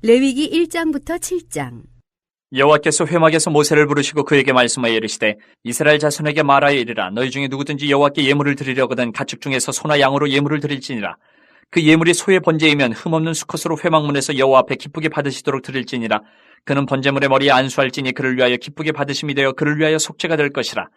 레위기 1장부터 7장. 여호와께서 회막에서 모세를 부르시고 그에게 말씀하여 이르시되 이스라엘 자손에게 말하여 이르라. 너희 중에 누구든지 여호와께 예물을 드리려거든 가축 중에서 소나 양으로 예물을 드릴지니라. 그 예물이 소의 번제이면 흠없는 수컷으로 회막문에서 여호와 앞에 기쁘게 받으시도록 드릴지니라. 그는 번제물의 머리에 안수할지니 그를 위하여 기쁘게 받으심이 되어 그를 위하여 속죄가 될 것이라.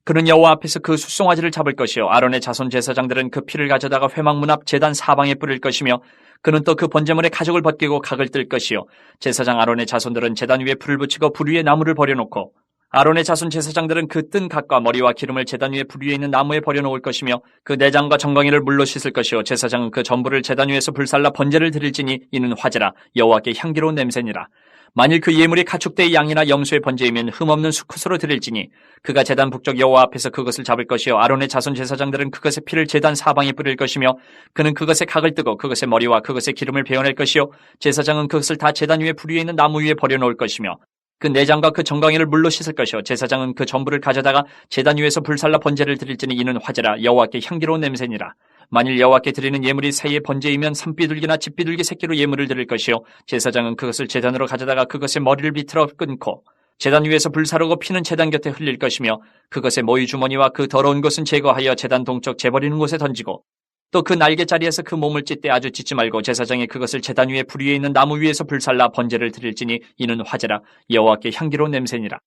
그는 여호와 앞에서 그 숫송아지를 잡을 것이요 아론의 자손 제사장들은 그 피를 가져다가 회막문 앞 제단 사방에 뿌릴 것이며 그는 또 그 번제물의 가죽을 벗기고 각을 뜰 것이요 제사장 아론의 자손들은 제단 위에 불을 붙이고 불 위에 나무를 버려놓고 아론의 자손 제사장들은 그 뜬 각과 머리와 기름을 제단 위에 불 위에 있는 나무에 버려놓을 것이며 그 내장과 정강이를 물로 씻을 것이요 제사장은 그 전부를 제단 위에서 불살라 번제를 드릴지니 이는 화제라 여호와께 향기로운 냄새니라. 만일 그 예물이 가축대의 양이나 염소의 번제이면 흠없는 수컷으로 드릴지니 그가 제단 북쪽 여호와 앞에서 그것을 잡을 것이요 아론의 자손 제사장들은 그것의 피를 제단 사방에 뿌릴 것이며 그는 그것의 각을 뜨고 그것의 머리와 그것의 기름을 베어낼 것이요 제사장은 그것을 다 제단 위에 불 위에 있는 나무 위에 버려놓을 것이며 그 내장과 그 정강이를 물로 씻을 것이요 제사장은 그 전부를 가져다가 제단 위에서 불살라 번제를 드릴지니 이는 화제라 여호와께 향기로운 냄새니라. 만일 여호와께 드리는 예물이 새의 번제이면 산비둘기나 집비둘기 새끼로 예물을 드릴 것이요 제사장은 그것을 제단으로 가져다가 그것의 머리를 비틀어 끊고 제단 위에서 불사르고 피는 제단 곁에 흘릴 것이며 그것의 모이 주머니와 그 더러운 것은 제거하여 제단 동쪽 재버리는 곳에 던지고 또 그 날개자리에서 그 몸을 찢되 아주 찢지 말고 제사장이 그것을 제단 위에 불 위에 있는 나무 위에서 불살라 번제를 드릴지니 이는 화제라 여호와께 향기로운 냄새니라.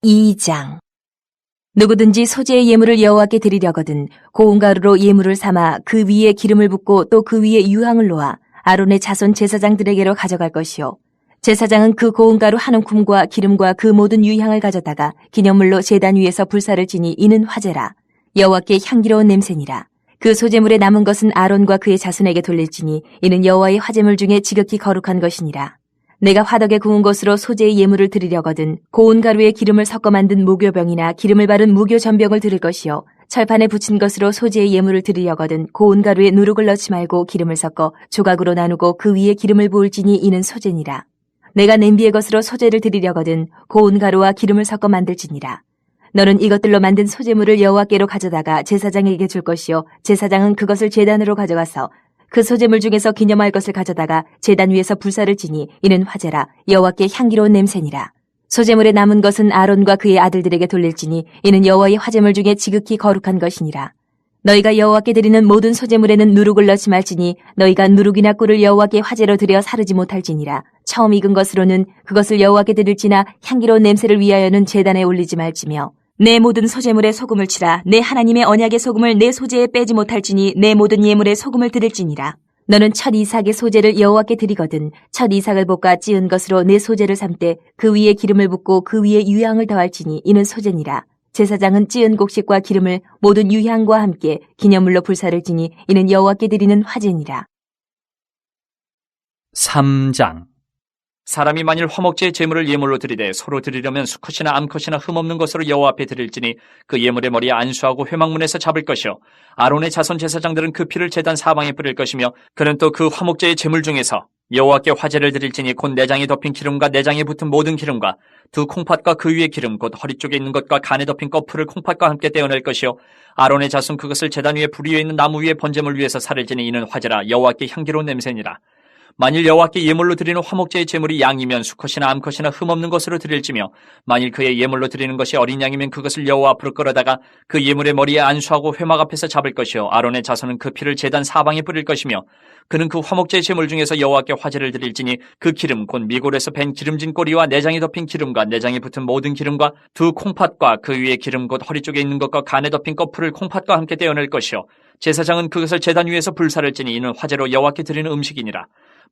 2장. 누구든지 소재의 예물을 여호와께 드리려거든 고운 가루로 예물을 삼아 그 위에 기름을 붓고 또 그 위에 유향을 놓아 아론의 자손 제사장들에게로 가져갈 것이요 제사장은 그 고운 가루 한 움큼과 기름과 그 모든 유향을 가져다가 기념물로 제단 위에서 불사를 지니 이는 화제라 여호와께 향기로운 냄새니라. 그 소재물에 남은 것은 아론과 그의 자손에게 돌릴지니 이는 여호와의 화제물 중에 지극히 거룩한 것이니라. 내가 화덕에 구운 것으로 소재의 예물을 드리려거든 고운 가루에 기름을 섞어 만든 무교병이나 기름을 바른 무교전병을 드릴 것이요 철판에 붙인 것으로 소재의 예물을 드리려거든 고운 가루에 누룩을 넣지 말고 기름을 섞어 조각으로 나누고 그 위에 기름을 부을지니 이는 소재니라. 내가 냄비의 것으로 소재를 드리려거든 고운 가루와 기름을 섞어 만들지니라. 너는 이것들로 만든 소재물을 여호와께로 가져다가 제사장에게 줄 것이요 제사장은 그것을 제단으로 가져가서 그 소재물 중에서 기념할 것을 가져다가 제단 위에서 불사를 지니 이는 화제라 여호와께 향기로운 냄새니라. 소재물에 남은 것은 아론과 그의 아들들에게 돌릴지니 이는 여호와의 화제물 중에 지극히 거룩한 것이니라. 너희가 여호와께 드리는 모든 소재물에는 누룩을 넣지 말지니 너희가 누룩이나 꿀을 여호와께 화제로 드려 사르지 못할지니라. 처음 익은 것으로는 그것을 여호와께 드릴지나 향기로운 냄새를 위하여는 제단에 올리지 말지며 내 모든 소재물에 소금을 치라. 내 하나님의 언약의 소금을 내 소재에 빼지 못할지니 내 모든 예물에 소금을 드릴지니라. 너는 첫 이삭의 소재를 여호와께 드리거든 첫 이삭을 볶아 찌은 것으로 내 소재를 삼되 그 위에 기름을 붓고 그 위에 유향을 더할지니 이는 소재니라. 제사장은 찌은 곡식과 기름을 모든 유향과 함께 기념물로 불사를 지니 이는 여호와께 드리는 화제니라. 3장. 사람이 만일 화목제의 제물을 예물로 드리되 서로 드리려면 수컷이나 암컷이나 흠없는 것으로 여호와 앞에 드릴지니 그 예물의 머리에 안수하고 회막문에서 잡을 것이요 아론의 자손 제사장들은 그 피를 제단 사방에 뿌릴 것이며 그는 또 그 화목제의 제물 중에서 여호와께 화제를 드릴지니 곧 내장에 덮인 기름과 내장에 붙은 모든 기름과 두 콩팥과 그 위에 기름 곧 허리 쪽에 있는 것과 간에 덮인 꺼풀을 콩팥과 함께 떼어낼 것이요 아론의 자손 그것을 제단 위에 불 위에 있는 나무 위에 번제물 위에서 살을 지니 이는 화제라 여호와께 향기로운 냄새니라. 만일 여호와께 예물로 드리는 화목제의 제물이 양이면 수컷이나 암컷이나 흠없는 것으로 드릴지며 만일 그의 예물로 드리는 것이 어린 양이면 그것을 여호와 앞으로 끌어다가 그 예물의 머리에 안수하고 회막 앞에서 잡을 것이요 아론의 자손은 그 피를 제단 사방에 뿌릴 것이며 그는 그 화목제의 제물 중에서 여호와께 화제를 드릴지니 그 기름 곧 미골에서 밴 기름진 꼬리와 내장에 덮인 기름과 내장에 붙은 모든 기름과 두 콩팥과 그 위에 기름 곧 허리 쪽에 있는 것과 간에 덮인 꺼풀을 콩팥과 함께 떼어낼 것이요 제사장은 그것을 제단 위에서 불사를 지니 이는 화제로 여호와께 드리는 음식이니라.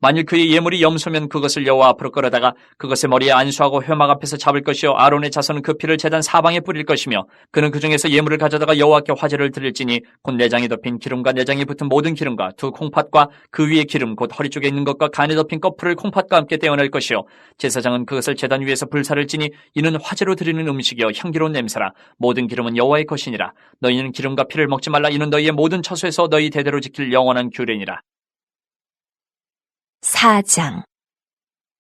만일 그의 예물이 염소면 그것을 여호와 앞으로 끌어다가 그것의 머리에 안수하고 회막 앞에서 잡을 것이요 아론의 자손은 그 피를 제단 사방에 뿌릴 것이며 그는 그 중에서 예물을 가져다가 여호와께 화제를 드릴지니 곧 내장에 덮인 기름과 내장에 붙은 모든 기름과 두 콩팥과 그 위에 기름 곧 허리 쪽에 있는 것과 간에 덮인 꺼풀을 콩팥과 함께 떼어낼 것이요 제사장은 그것을 제단 위에서 불사를 지니 이는 화제로 드리는 음식이요 향기로운 냄새라. 모든 기름은 여호와의 것이니라. 너희는 기름과 피를 먹지 말라. 이는 너희의 모든 처소에서 너희 대대로 지킬 영원한 규례니라. 4장.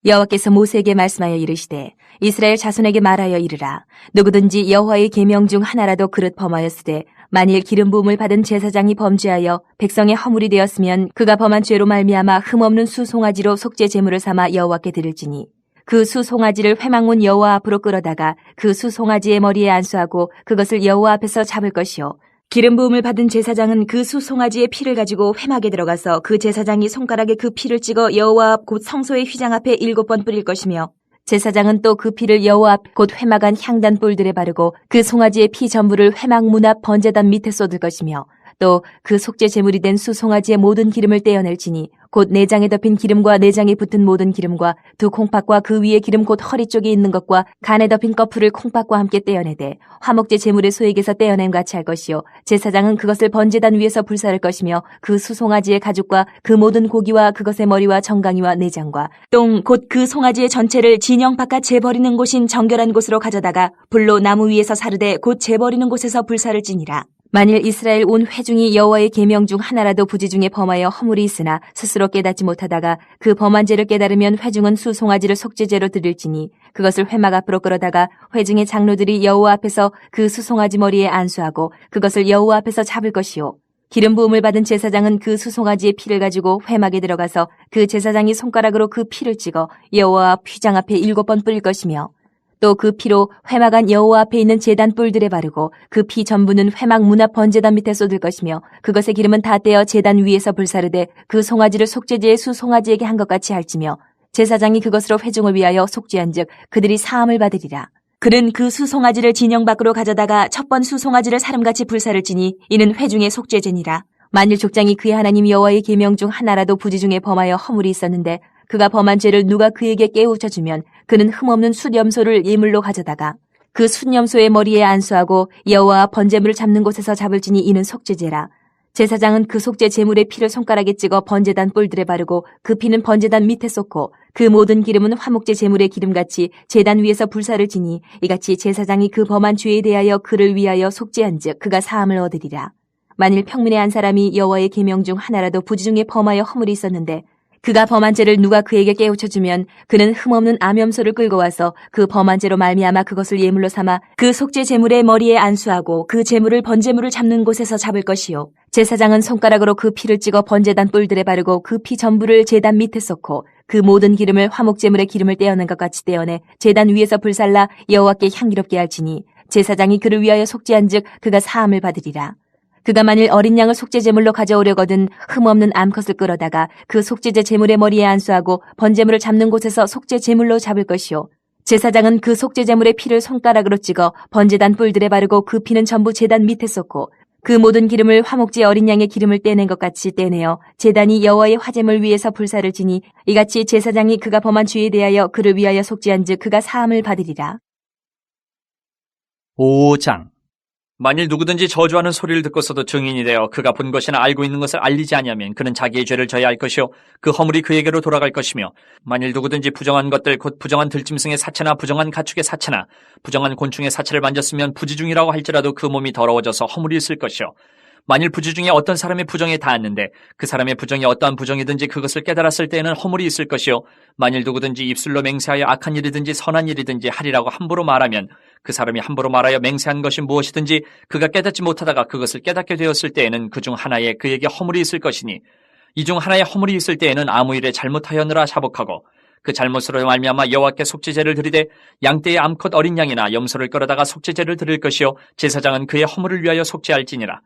여호와께서 모세에게 말씀하여 이르시되 이스라엘 자손에게 말하여 이르라. 누구든지 여호와의 계명 중 하나라도 그릇 범하였으되 만일 기름 부음을 받은 제사장이 범죄하여 백성의 허물이 되었으면 그가 범한 죄로 말미암아 흠없는 수송아지로 속죄 제물을 삼아 여호와께 드릴지니 그 수송아지를 회막문 여호와 앞으로 끌어다가 그 수송아지의 머리에 안수하고 그것을 여호와 앞에서 잡을 것이요 기름 부음을 받은 제사장은 그 수송아지의 피를 가지고 회막에 들어가서 그 제사장이 손가락에 그 피를 찍어 여호와 앞 곧 성소의 휘장 앞에 7번 뿌릴 것이며 제사장은 또 그 피를 여호와 앞 곧 회막 안 향단 뿔들에 바르고 그 송아지의 피 전부를 회막 문 앞 번제단 밑에 쏟을 것이며 또 그 속죄 제물이 된 수송아지의 모든 기름을 떼어낼지니 곧 내장에 덮인 기름과 내장에 붙은 모든 기름과 두 콩팥과 그 위에 기름 곧 허리 쪽에 있는 것과 간에 덮인 거풀을 콩팥과 함께 떼어내되 화목제 제물의 소액에서 떼어냄 같이 할 것이요 제사장은 그것을 번제단 위에서 불사를 것이며 그 수송아지의 가죽과 그 모든 고기와 그것의 머리와 정강이와 내장과 똥 곧 그 송아지의 전체를 진영 바깥 재버리는 곳인 정결한 곳으로 가져다가 불로 나무 위에서 사르되 곧 재버리는 곳에서 불사를 지니라. 만일 이스라엘 온 회중이 여호와의 계명 중 하나라도 부지 중에 범하여 허물이 있으나 스스로 깨닫지 못하다가 그 범한 죄를 깨달으면 회중은 수송아지를 속죄제로 드릴지니 그것을 회막 앞으로 끌어다가 회중의 장로들이 여호와 앞에서 그 수송아지 머리에 안수하고 그것을 여호와 앞에서 잡을 것이요 기름 부음을 받은 제사장은 그 수송아지의 피를 가지고 회막에 들어가서 그 제사장이 손가락으로 그 피를 찍어 여호와 앞 휘장 앞에 7번 뿌릴 것이며 또 그 피로 회막 안 여호와 앞에 있는 제단 뿔들에 바르고 그 피 전부는 회막 문 앞 번제단 밑에 쏟을 것이며 그것의 기름은 다 떼어 제단 위에서 불사르되 그 송아지를 속죄제의 수송아지에게 한 것 같이 할지며 제사장이 그것으로 회중을 위하여 속죄한즉 그들이 사함을 받으리라. 그는 그 수송아지를 진영 밖으로 가져다가 첫 번 수송아지를 사름같이 불사를 지니 이는 회중의 속죄제니라. 만일 족장이 그의 하나님 여호와의 계명 중 하나라도 부지 중에 범하여 허물이 있었는데 그가 범한 죄를 누가 그에게 깨우쳐주면 그는 흠없는 숫염소를 예물로 가져다가 그 숫염소의 머리에 안수하고 여호와 번제물을 잡는 곳에서 잡을지니 이는 속죄제라. 제사장은 그 속죄 제물의 피를 손가락에 찍어 번제단 뿔들에 바르고 그 피는 번제단 밑에 쏟고 그 모든 기름은 화목제 제물의 기름같이 제단 위에서 불사를 지니 이같이 제사장이 그 범한 죄에 대하여 그를 위하여 속죄한즉 그가 사함을 얻으리라. 만일 평민의 한 사람이 여호와의 계명 중 하나라도 부지 중에 범하여 허물이 있었는데 그가 범한 죄를 누가 그에게 깨우쳐주면 그는 흠없는 암염소를 끌고 와서 그 범한 죄로 말미암아 그것을 예물로 삼아 그 속죄 제물의 머리에 안수하고 그 제물을 번제물을 잡는 곳에서 잡을 것이요 제사장은 손가락으로 그 피를 찍어 번제단 뿔들에 바르고 그 피 전부를 제단 밑에 쏟고 그 모든 기름을 화목제물의 기름을 떼어낸 것 같이 떼어내 제단 위에서 불살라 여호와께 향기롭게 할지니 제사장이 그를 위하여 속죄한즉 그가 사함을 받으리라. 그가 만일 어린 양을 속죄제물로 가져오려거든 흠없는 암컷을 끌어다가 그 속죄제 제물의 머리에 안수하고 번제물을 잡는 곳에서 속죄제물로 잡을 것이요 제사장은 그 속죄제물의 피를 손가락으로 찍어 번제단 뿔들에 바르고 그 피는 전부 제단 밑에 쏟고 그 모든 기름을 화목제 어린 양의 기름을 떼낸 것 같이 떼내어 제단이 여호와의 화제물 위에서 불사를 지니 이같이 제사장이 그가 범한 죄에 대하여 그를 위하여 속죄한즉 그가 사함을 받으리라. 5장. 만일 누구든지 저주하는 소리를 듣고서도 증인이 되어 그가 본 것이나 알고 있는 것을 알리지 아니하면 그는 자기의 죄를 져야 할 것이요 그 허물이 그에게로 돌아갈 것이며 만일 누구든지 부정한 것들 곧 부정한 들짐승의 사체나 부정한 가축의 사체나 부정한 곤충의 사체를 만졌으면 부지 중이라고 할지라도 그 몸이 더러워져서 허물이 있을 것이요 만일 부지 중에 어떤 사람의 부정에 닿았는데 그 사람의 부정이 어떠한 부정이든지 그것을 깨달았을 때에는 허물이 있을 것이요 만일 누구든지 입술로 맹세하여 악한 일이든지 선한 일이든지 하리라고 함부로 말하면 그 사람이 함부로 말하여 맹세한 것이 무엇이든지 그가 깨닫지 못하다가 그것을 깨닫게 되었을 때에는 그 중 하나에 그에게 허물이 있을 것이니 이 중 하나에 허물이 있을 때에는 아무 일에 잘못하였느라 자복하고 그 잘못으로 말미암아 여호와께 속죄제를 드리되 양떼의 암컷 어린 양이나 염소를 끌어다가 속죄제를 드릴 것이요 제사장은 그의 허물을 위하여 속죄할지니라.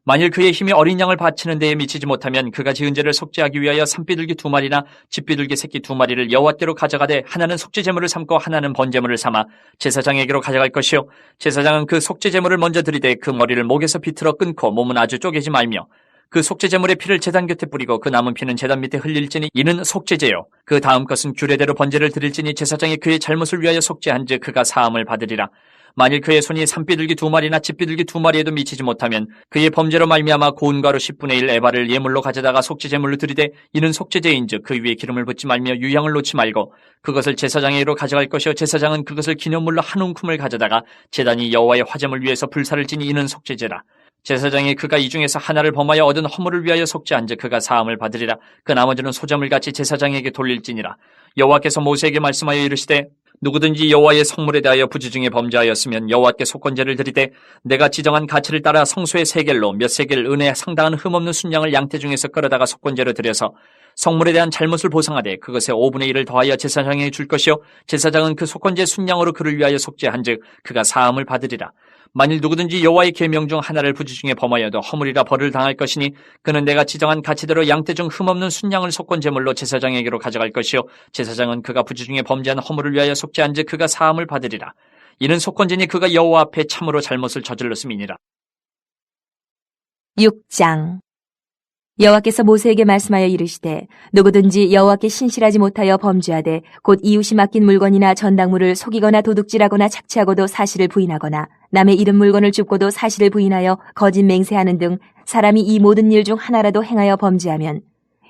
만일 그의 힘이 어린 양을 바치는 데에 미치지 못하면 그가 지은 죄를 속죄하기 위하여 산비둘기 2마리나 집비둘기 새끼 2마리를 여호와께로 가져가되 하나는 속죄제물을 삼고 하나는 번제물을 삼아 제사장에게로 가져갈 것이요 제사장은 그 속죄제물을 먼저 드리되 그 머리를 목에서 비틀어 끊고 몸은 아주 쪼개지 말며 그 속죄제물의 피를 제단 곁에 뿌리고 그 남은 피는 제단 밑에 흘릴지니 이는 속죄제요 그 다음 것은 규례대로 번제를 드릴지니 제사장이 그의 잘못을 위하여 속죄한즉 그가 사함을 받으리라. 만일 그의 손이 산비둘기 2마리나 집비둘기 2마리에도 미치지 못하면 그의 범죄로 말미암아 고운 가루 10분의 1 에바를 예물로 가져다가 속죄제물로 드리되 이는 속죄제인즉 그 위에 기름을 붓지 말며 유향을 놓지 말고 그것을 제사장에게로 가져갈 것이요 제사장은 그것을 기념물로 한 움큼을 가져다가 제단이 여호와의 화제물 위에서 불사를 지니 이는 속죄제라. 제사장이 그가 이 중에서 하나를 범하여 얻은 허물을 위하여 속죄한즉 그가 사함을 받으리라. 그 나머지는 소재물같이 제사장에게 돌릴지니라. 여호와께서 모세에게 말씀하여 이르시되 누구든지 여호와의 성물에 대하여 부지중에 범죄하였으면 여호와께 속건제를 드리되 내가 지정한 가치를 따라 성소의 세겔로 몇 세겔 은에 상당한 흠없는 순양을 양떼 중에서 끌어다가 속건제로 드려서 성물에 대한 잘못을 보상하되 그것의 5분의 1을 더하여 제사장에게 줄 것이요 제사장은 그 속건제 순양으로 그를 위하여 속죄한즉 그가 사함을 받으리라. 만일 누구든지 여호와의 계명 중 하나를 부지중에 범하여도 허물이라 벌을 당할 것이니 그는 내가 지정한 가치대로 양떼 중 흠없는 순양을 속건제물로 제사장에게로 가져갈 것이요 제사장은 그가 부지중에 범죄한 허물을 위하여 속죄한즉 그가 사함을 받으리라. 이는 속건제니 그가 여호와 앞에 참으로 잘못을 저질렀음이니라. 6장. 여호와께서 모세에게 말씀하여 이르시되 누구든지 여호와께 신실하지 못하여 범죄하되 곧 이웃이 맡긴 물건이나 전당물을 속이거나 도둑질하거나 착취하고도 사실을 부인하거나 남의 잃은 물건을 줍고도 사실을 부인하여 거짓 맹세하는 등 사람이 이 모든 일 중 하나라도 행하여 범죄하면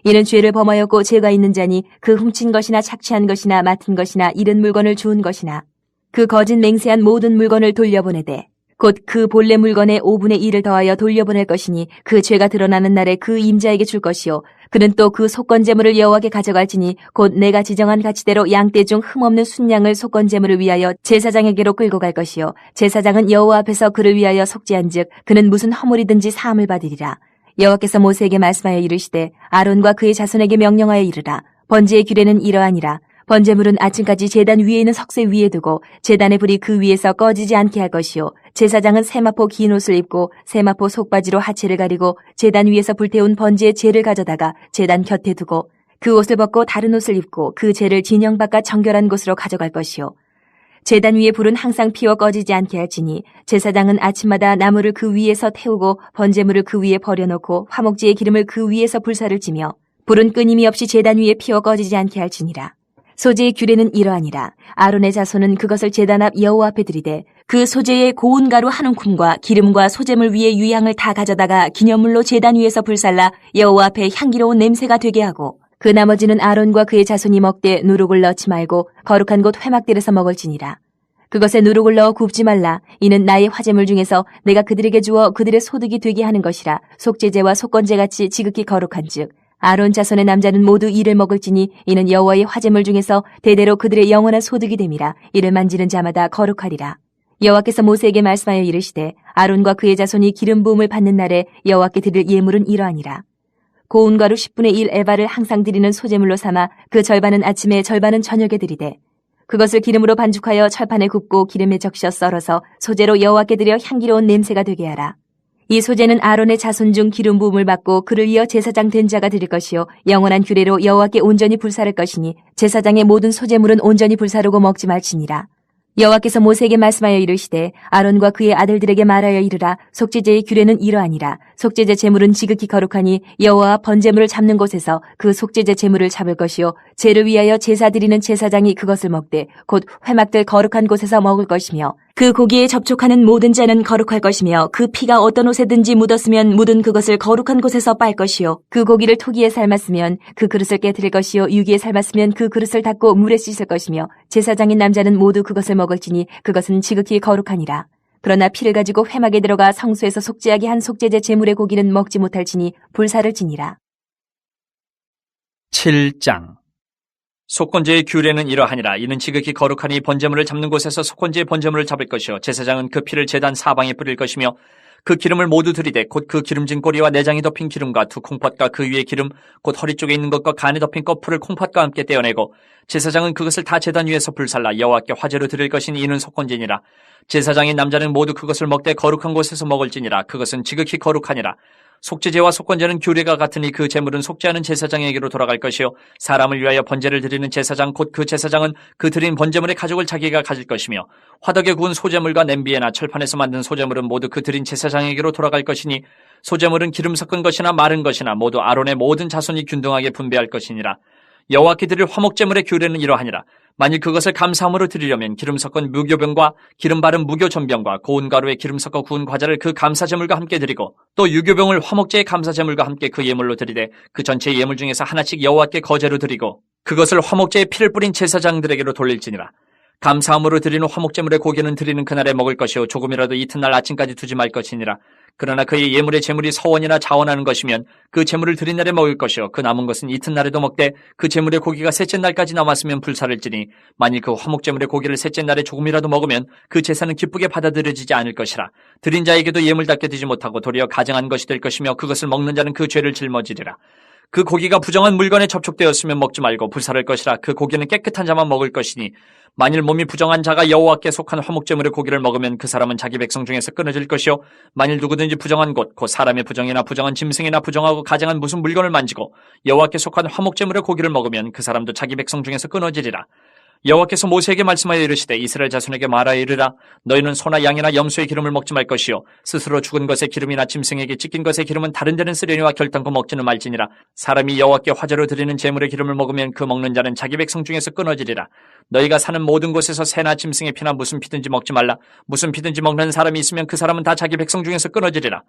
이는 죄를 범하였고 죄가 있는 자니 그 훔친 것이나 착취한 것이나 맡은 것이나 잃은 물건을 주운 것이나 그 거짓 맹세한 모든 물건을 돌려보내되 곧 그 본래 물건의 5분의 1을 더하여 돌려보낼 것이니 그 죄가 드러나는 날에 그 임자에게 줄 것이요 그는 또 그 속건제물을 여호와께 가져갈지니 곧 내가 지정한 가치대로 양떼 중 흠없는 순양을 속건제물을 위하여 제사장에게로 끌고 갈 것이요 제사장은 여호와 앞에서 그를 위하여 속죄한즉 그는 무슨 허물이든지 사함을 받으리라. 여호와께서 모세에게 말씀하여 이르시되 아론과 그의 자손에게 명령하여 이르라. 번제의 규례는 이러하니라. 번제물은 아침까지 제단 위에 있는 석쇠 위에 두고 제단의 불이 그 위에서 꺼지지 않게 할 것이요 제사장은 세마포 긴 옷을 입고 세마포 속바지로 하체를 가리고 제단 위에서 불태운 번제의 재를 가져다가 제단 곁에 두고 그 옷을 벗고 다른 옷을 입고 그 재를 진영 바깥 정결한 곳으로 가져갈 것이요 제단 위에 불은 항상 피워 꺼지지 않게 할지니 제사장은 아침마다 나무를 그 위에서 태우고 번제물을 그 위에 버려놓고 화목제의 기름을 그 위에서 불사를 지며 불은 끊임이 없이 제단 위에 피워 꺼지지 않게 할지니라. 소제의 규례는 이러하니라. 아론의 자손은 그것을 제단 앞 여호와 앞에 드리되 그 소제의 고운 가루 한 움큼과 기름과 소제물 위에 유향을 다 가져다가 기념물로 제단 위에서 불살라 여호와 앞에 향기로운 냄새가 되게 하고 그 나머지는 아론과 그의 자손이 먹되 누룩을 넣지 말고 거룩한 곳 회막들에서 먹을지니라. 그것에 누룩을 넣어 굽지 말라. 이는 나의 화제물 중에서 내가 그들에게 주어 그들의 소득이 되게 하는 것이라. 속죄제와 속건제같이 지극히 거룩한즉 아론 자손의 남자는 모두 이를 먹을지니 이는 여호와의 화제물 중에서 대대로 그들의 영원한 소득이 됨이라. 이를 만지는 자마다 거룩하리라. 여호와께서 모세에게 말씀하여 이르시되 아론과 그의 자손이 기름 부음을 받는 날에 여호와께 드릴 예물은 이러하니라. 고운 가루 10분의 1 에바를 항상 드리는 소제물로 삼아 그 절반은 아침에 절반은 저녁에 드리되 그것을 기름으로 반죽하여 철판에 굽고 기름에 적셔 썰어서 소제로 여호와께 드려 향기로운 냄새가 되게 하라. 이 소제는 아론의 자손 중 기름 부음을 받고 그를 이어 제사장 된 자가 드릴 것이요 영원한 규례로 여호와께 온전히 불사를 것이니 제사장의 모든 소제물은 온전히 불사르고 먹지 말지니라. 여호와께서 모세에게 말씀하여 이르시되 아론과 그의 아들들에게 말하여 이르라. 속죄제의 규례는 이러하니라. 속죄제 제물은 지극히 거룩하니 여호와 번제물을 잡는 곳에서 그 속죄제 제물을 잡을 것이요 제를 위하여 제사 드리는 제사장이 그것을 먹되 곧 회막들 거룩한 곳에서 먹을 것이며 그 고기에 접촉하는 모든 자는 거룩할 것이며 그 피가 어떤 옷에든지 묻었으면 묻은 그것을 거룩한 곳에서 빨 것이요 그 고기를 토기에 삶았으면 그 그릇을 깨뜨릴 것이요 유기에 삶았으면 그 그릇을 닦고 물에 씻을 것이며 제사장인 남자는 모두 그것을 먹을지니 그것은 지극히 거룩하니라. 그러나 피를 가지고 회막에 들어가 성소에서 속죄하게 한 속죄제 제물의 고기는 먹지 못할지니 불사를 지니라. 7장. 속건제의 규례는 이러하니라. 이는 지극히 거룩하니 번제물을 잡는 곳에서 속건제의 번제물을 잡을 것이요 제사장은 그 피를 제단 사방에 뿌릴 것이며 그 기름을 모두 들이되 곧 그 기름진 꼬리와 내장이 덮인 기름과 두 콩팥과 그 위에 기름 곧 허리 쪽에 있는 것과 간에 덮인 거풀을 콩팥과 함께 떼어내고 제사장은 그것을 다 제단 위에서 불살라 여호와께 화제로 드릴 것이니 이는 속건제니라. 제사장인 남자는 모두 그것을 먹되 거룩한 곳에서 먹을지니라. 그것은 지극히 거룩하니라. 속죄제와 속건제는 규례가 같으니 그 제물은 속죄하는 제사장에게로 돌아갈 것이요 사람을 위하여 번제를 드리는 제사장 곧 그 제사장은 그 드린 번제물의 가족을 자기가 가질 것이며 화덕에 구운 소제물과 냄비에나 철판에서 만든 소제물은 모두 그 드린 제사장에게로 돌아갈 것이니 소제물은 기름 섞은 것이나 마른 것이나 모두 아론의 모든 자손이 균등하게 분배할 것이니라. 여호와께 드릴 화목제물의 규례는 이러하니라. 만일 그것을 감사함으로 드리려면 기름 섞은 무교병과 기름 바른 무교전병과 고운 가루에 기름 섞어 구운 과자를 그 감사제물과 함께 드리고 또 유교병을 화목제의 감사제물과 함께 그 예물로 드리되 그 전체 예물 중에서 하나씩 여호와께 거제로 드리고 그것을 화목제의 피를 뿌린 제사장들에게로 돌릴지니라. 감사함으로 드리는 화목제물의 고기는 드리는 그날에 먹을 것이요 조금이라도 이튿날 아침까지 두지 말 것이니라. 그러나 그의 예물의 제물이 서원이나 자원하는 것이면 그 제물을 드린 날에 먹을 것이요 그 남은 것은 이튿날에도 먹되 그 제물의 고기가 셋째 날까지 남았으면 불살을지니 만일 그 화목제물의 고기를 셋째 날에 조금이라도 먹으면 그 제사는 기쁘게 받아들여지지 않을 것이라. 드린 자에게도 예물답게 되지 못하고 도리어 가증한 것이 될 것이며 그것을 먹는 자는 그 죄를 짊어지리라. 그 고기가 부정한 물건에 접촉되었으면 먹지 말고 불살을 것이라. 그 고기는 깨끗한 자만 먹을 것이니 만일 몸이 부정한 자가 여호와께 속한 화목제물의 고기를 먹으면 그 사람은 자기 백성 중에서 끊어질 것이요 만일 누구든지 부정한 곧 사람의 부정이나 부정한 짐승이나 부정하고 가증한 무슨 물건을 만지고 여호와께 속한 화목제물의 고기를 먹으면 그 사람도 자기 백성 중에서 끊어지리라. 여호와께서 모세에게 말씀하여 이르시되 이스라엘 자손에게 말하여 이르라. 너희는 소나 양이나 염소의 기름을 먹지 말 것이요 스스로 죽은 것의 기름이나 짐승에게 찢긴 것의 기름은 다른 데는 쓰려니와 결단코 먹지는 말지니라. 사람이 여호와께 화제로 드리는 제물의 기름을 먹으면 그 먹는 자는 자기 백성 중에서 끊어지리라. 너희가 사는 모든 곳에서 새나 짐승의 피나 무슨 피든지 먹지 말라. 무슨 피든지 먹는 사람이 있으면 그 사람은 다 자기 백성 중에서 끊어지리라.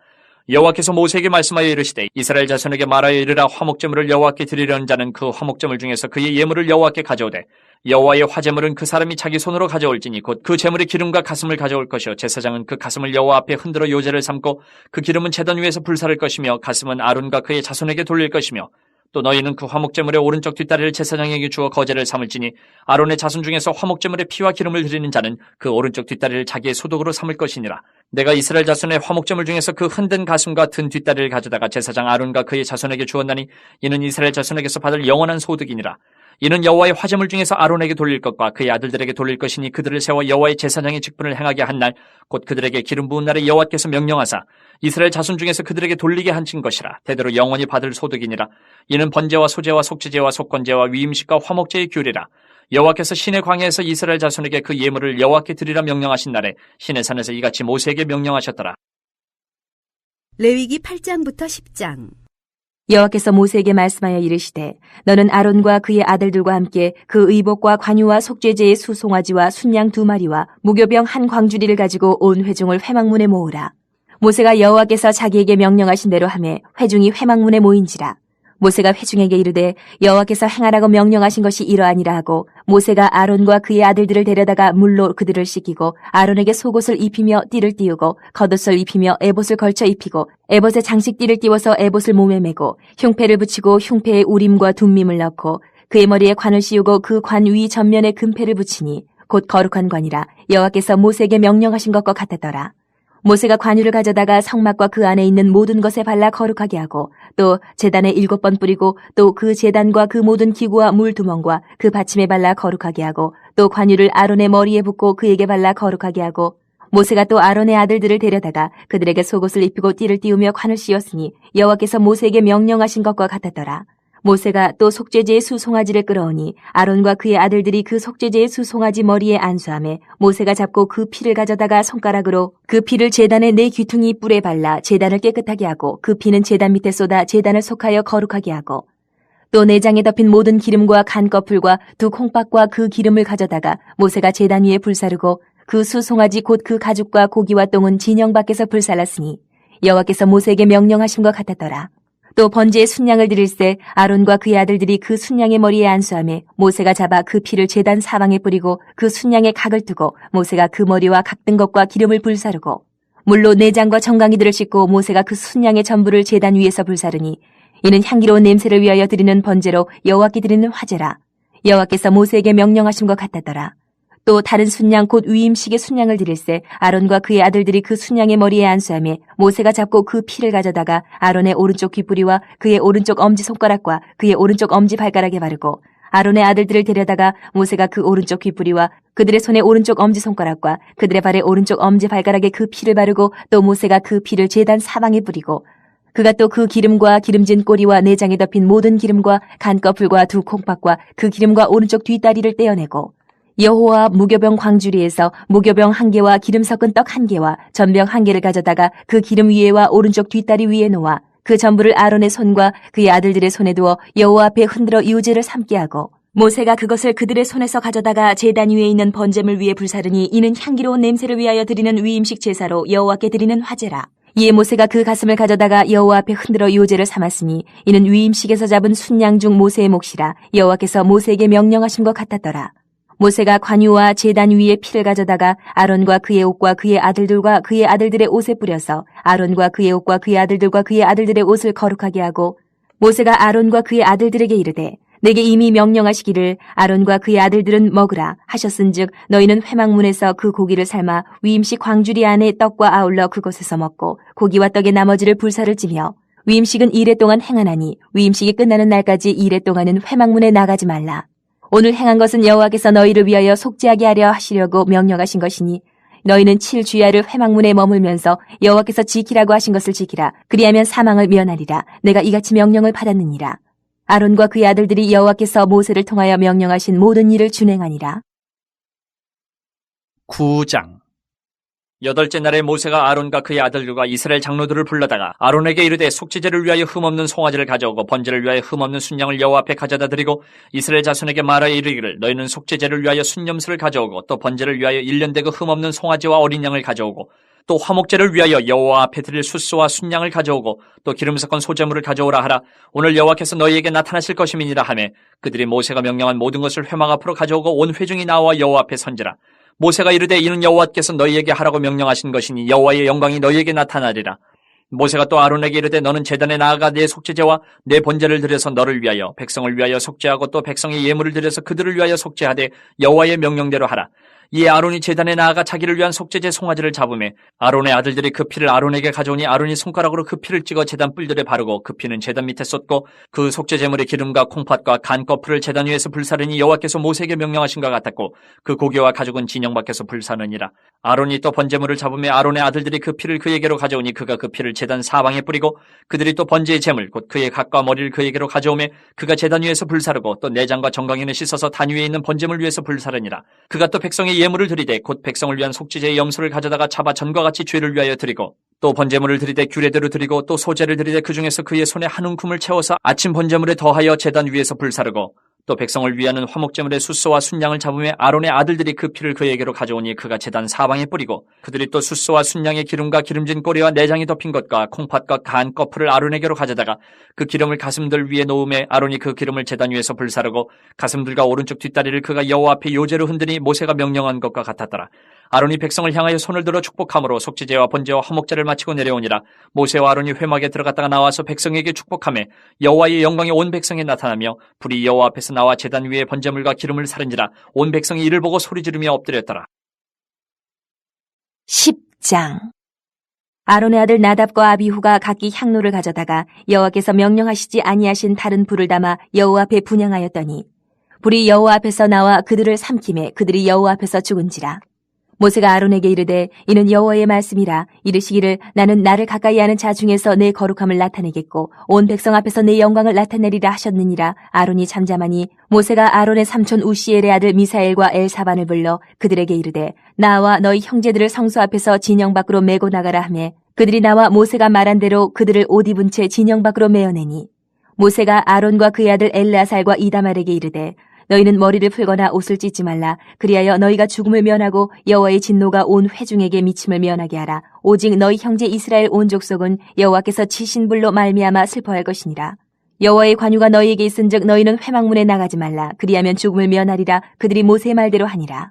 여호와께서 모세에게 말씀하여 이르시되 이스라엘 자손에게 말하여 이르라. 화목제물을 여호와께 드리려는 자는 그 화목제물 중에서 그의 예물을 여호와께 가져오되 여호와의 화제물은 그 사람이 자기 손으로 가져올지니 곧 그 제물의 기름과 가슴을 가져올 것이요 제사장은 그 가슴을 여호와 앞에 흔들어 요제를 삼고 그 기름은 제단 위에서 불사를 것이며 가슴은 아론과 그의 자손에게 돌릴 것이며 또 너희는 그 화목제물의 오른쪽 뒷다리를 제사장에게 주어 거제를 삼을지니 아론의 자손 중에서 화목제물의 피와 기름을 드리는 자는 그 오른쪽 뒷다리를 자기의 소독으로 삼을 것이니라. 내가 이스라엘 자손의 화목제물 중에서 그 흔든 가슴과 든 뒷다리를 가져다가 제사장 아론과 그의 자손에게 주었나니 이는 이스라엘 자손에게서 받을 영원한 소득이니라. 이는 여호와의 화제물 중에서 아론에게 돌릴 것과 그의 아들들에게 돌릴 것이니 그들을 세워 여호와의 제사장의 직분을 행하게 한 날 곧 그들에게 기름 부은 날에 여호와께서 명령하사 이스라엘 자손 중에서 그들에게 돌리게 한친 것이라. 대대로 영원히 받을 소득이니라. 이는 번제와 소제와 속죄제와 속건제와 위임식과 화목제의 규례라. 여호와께서 시내 광야에서 이스라엘 자손에게 그 예물을 여호와께 드리라 명령하신 날에 시내 산에서 이같이 모세에게 명령하셨더라. 레위기 8장부터 10장. 여호와께서 모세에게 말씀하여 이르시되 너는 아론과 그의 아들들과 함께 그 의복과 관유와 속죄제의 수송아지와 순양 2마리와 무교병 한 광주리를 가지고 온 회중을 회막문에 모으라. 모세가 여호와께서 자기에게 명령하신 대로 하매 회중이 회막문에 모인지라. 모세가 회중에게 이르되 여호와께서 행하라고 명령하신 것이 이러하니라 하고 모세가 아론과 그의 아들들을 데려다가 물로 그들을 씻기고 아론에게 속옷을 입히며 띠를 띄우고 겉옷을 입히며 에봇을 걸쳐 입히고 에봇에 장식띠를 띄워서 에봇을 몸에 메고 흉패를 붙이고 흉패에 우림과 둠밈을 넣고 그의 머리에 관을 씌우고 그 관 위 전면에 금패를 붙이니 곧 거룩한 관이라. 여호와께서 모세에게 명령하신 것과 같았더라. 모세가 관유를 가져다가 성막과 그 안에 있는 모든 것에 발라 거룩하게 하고 또 제단에 7번 뿌리고 또 그 제단과 그 모든 기구와 물두멍과 그 받침에 발라 거룩하게 하고 또 관유를 아론의 머리에 붓고 그에게 발라 거룩하게 하고 모세가 또 아론의 아들들을 데려다가 그들에게 속옷을 입히고 띠를 띄우며 관을 씌웠으니 여호와께서 모세에게 명령하신 것과 같았더라. 모세가 또 속죄제의 수송아지를 끌어오니 아론과 그의 아들들이 그 속죄제의 수송아지 머리에 안수하매 모세가 잡고 그 피를 가져다가 손가락으로 그 피를 제단의 4귀퉁이 뿔에 발라 제단을 깨끗하게 하고 그 피는 제단 밑에 쏟아 제단을 속하여 거룩하게 하고 또 내장에 덮인 모든 기름과 간꺼풀과 2 콩밥과 그 기름을 가져다가 모세가 제단 위에 불사르고 그 수송아지 곧 그 가죽과 고기와 똥은 진영 밖에서 불살랐으니 여호와께서 모세에게 명령하신 것 같았더라. 또 번제의 순양을 드릴새 아론과 그의 아들들이 그 순양의 머리에 안수하며 모세가 잡아 그 피를 제단 사방에 뿌리고 그 순양에 각을 두고 모세가 그 머리와 각든 것과 기름을 불사르고 물로 내장과 정강이들을 씻고 모세가 그 순양의 전부를 제단 위에서 불사르니 이는 향기로운 냄새를 위하여 드리는 번제로 여호와께 드리는 화제라. 여호와께서 모세에게 명령하신 것 같았더라. 또 다른 순양 곧 위임식의 순양을 드릴새 아론과 그의 아들들이 그 순양의 머리에 안수하며 모세가 잡고 그 피를 가져다가 아론의 오른쪽 귓뿌리와 그의 오른쪽 엄지손가락과 그의 오른쪽 엄지발가락에 바르고 아론의 아들들을 데려다가 모세가 그 오른쪽 귓뿌리와 그들의 손의 오른쪽 엄지손가락과 그들의 발의 오른쪽 엄지발가락에 그 피를 바르고 또 모세가 그 피를 제단 사방에 뿌리고 그가 또 그 기름과 기름진 꼬리와 내장에 덮인 모든 기름과 간꺼풀과 2 콩밥과 그 기름과 오른쪽 뒷다리를 떼어내고 여호와 무교병 광주리에서 무교병 1개와 기름 섞은 떡 1개와 전병 1개를 가져다가 그 기름 위에와 오른쪽 뒷다리 위에 놓아 그 전부를 아론의 손과 그의 아들들의 손에 두어 여호와 앞에 흔들어 유제를 삼게 하고 모세가 그것을 그들의 손에서 가져다가 제단 위에 있는 번제물 위에 불사르니 이는 향기로운 냄새를 위하여 드리는 위임식 제사로 여호와께 드리는 화제라. 이에 모세가 그 가슴을 가져다가 여호와 앞에 흔들어 요제를 삼았으니 이는 위임식에서 잡은 순양 중 모세의 몫이라. 여호와께서 모세에게 명령하신 것 같았더라. 모세가 관유와 제단 위에 피를 가져다가 아론과 그의 옷과 그의 아들들과 그의 아들들의 옷에 뿌려서 아론과 그의 옷과 그의 아들들과 그의 아들들의 옷을 거룩하게 하고 모세가 아론과 그의 아들들에게 이르되 내게 이미 명령하시기를 아론과 그의 아들들은 먹으라 하셨은즉 너희는 회막문에서 그 고기를 삶아 위임식 광주리 안에 떡과 아울러 그곳에서 먹고 고기와 떡의 나머지를 불사를 찌며 위임식은 이레 동안 행하나니 위임식이 끝나는 날까지 이레 동안은 회막문에 나가지 말라. 오늘 행한 것은 여호와께서 너희를 위하여 속죄하게 하려 하시려고 명령하신 것이니 너희는 7주야를 회막문에 머물면서 여호와께서 지키라고 하신 것을 지키라. 그리하면 사망을 면하리라. 내가 이같이 명령을 받았느니라. 아론과 그의 아들들이 여호와께서 모세를 통하여 명령하신 모든 일을 준행하니라. 9장. 8째 날에 모세가 아론과 그의 아들들과 이스라엘 장로들을 불러다가 아론에게 이르되 속죄제를 위하여 흠없는 송아지를 가져오고 번제를 위하여 흠없는 순양을 여호와 앞에 가져다 드리고 이스라엘 자손에게 말하여 이르기를 너희는 속죄제를 위하여 순염소를 가져오고 또 번제를 위하여 1년 되고 흠없는 송아지와 어린 양을 가져오고 또 화목제를 위하여 여호와 앞에 드릴 숫소와 순양을 가져오고 또 기름 섞은 소제물을 가져오라 하라. 오늘 여호와께서 너희에게 나타나실 것임이니라 하매 그들이 모세가 명령한 모든 것을 회막 앞으로 가져오고 온 회중이 나와 여호와 앞에 선지라. 모세가 이르되 이는 여호와께서 너희에게 하라고 명령하신 것이니 여호와의 영광이 너희에게 나타나리라. 모세가 또 아론에게 이르되 너는 제단에 나아가 내 속죄제와 내 번제를 드려서 너를 위하여 백성을 위하여 속죄하고 또 백성의 예물을 드려서 그들을 위하여 속죄하되 여호와의 명령대로 하라. 이에 아론이 제단에 나아가 자기를 위한 속죄제 송아지를 잡으매 아론의 아들들이 그 피를 아론에게 가져오니 아론이 손가락으로 그 피를 찍어 제단 뿔들에 바르고 그 피는 제단 밑에 쏟고 그 속죄제물의 기름과 콩팥과 간 거풀을 제단 위에서 불사르니 여호와께서 모세에게 명령하신 것 같았고 그 고기와 가죽은 진영 밖에서 불사르니라. 아론이 또 번제물을 잡으매 아론의 아들들이 그 피를 그에게로 가져오니 그가 그 피를 제단 사방에 뿌리고 그들이 또 번제의 제물 곧 그의 각과 머리를 그에게로 가져오매 그가 제단 위에서 불사르고 또 내장과 정강이는 씻어서 단 위에 있는 번제물 위에서 불사르니라. 그가 또 백성의 예물을 드리되 곧 백성을 위한 속죄제의 염소를 가져다가 잡아 전과 같이 죄를 위하여 드리고 또 번제물을 드리되 규례대로 드리고 또 소제를 드리되 그 중에서 그의 손에 한 움큼을 채워서 아침 번제물에 더하여 제단 위에서 불사르고 또 백성을 위하는 화목제물의 숫소와 순양을 잡으며 아론의 아들들이 그 피를 그에게로 가져오니 그가 제단 사방에 뿌리고 그들이 또 숫소와 순양의 기름과 기름진 꼬리와 내장이 덮인 것과 콩팥과 간 거풀을 아론에게로 가져다가 그 기름을 가슴들 위에 놓음에 아론이 그 기름을 제단 위에서 불사르고 가슴들과 오른쪽 뒷다리를 그가 여호와 앞에 요제로 흔드니 모세가 명령한 것과 같았더라. 아론이 백성을 향하여 손을 들어 축복함으로 속죄제와 번제와 화목제를 마치고 내려오니라. 모세와 아론이 회막에 들어갔다가 나와서 백성에게 축복하며 여호와의 영광이 온 백성에 나타나며 불이 여호와 앞에서 나와 제단 위에 번제물과 기름을 사른지라. 온 백성이 이를 보고 소리 지르며 엎드렸더라. 10장. 아론의 아들 나답과 아비후가 각기 향로를 가져다가 여호와께서 명령하시지 아니하신 다른 불을 담아 여호와 앞에 분향하였더니 불이 여호와 앞에서 나와 그들을 삼키매 그들이 여호와 앞에서 죽은지라. 모세가 아론에게 이르되 이는 여호와의 말씀이라. 이르시기를 나는 나를 가까이 하는 자 중에서 내 거룩함을 나타내겠고 온 백성 앞에서 내 영광을 나타내리라 하셨느니라. 아론이 잠잠하니 모세가 아론의 삼촌 우시엘의 아들 미사엘과 엘사반을 불러 그들에게 이르되 나와 너희 형제들을 성소 앞에서 진영 밖으로 메고 나가라 하매 그들이 나와 모세가 말한 대로 그들을 옷 입은 채 진영 밖으로 메어내니 모세가 아론과 그의 아들 엘르아살과 이다말에게 이르되 너희는 머리를 풀거나 옷을 찢지 말라. 그리하여 너희가 죽음을 면하고 여호와의 진노가 온 회중에게 미침을 면하게 하라. 오직 너희 형제 이스라엘 온 족속은 여호와께서 치신 불로 말미암아 슬퍼할 것이니라. 여호와의 관유가 너희에게 있은즉 너희는 회막문에 나가지 말라. 그리하면 죽음을 면하리라. 그들이 모세의 말대로 하니라.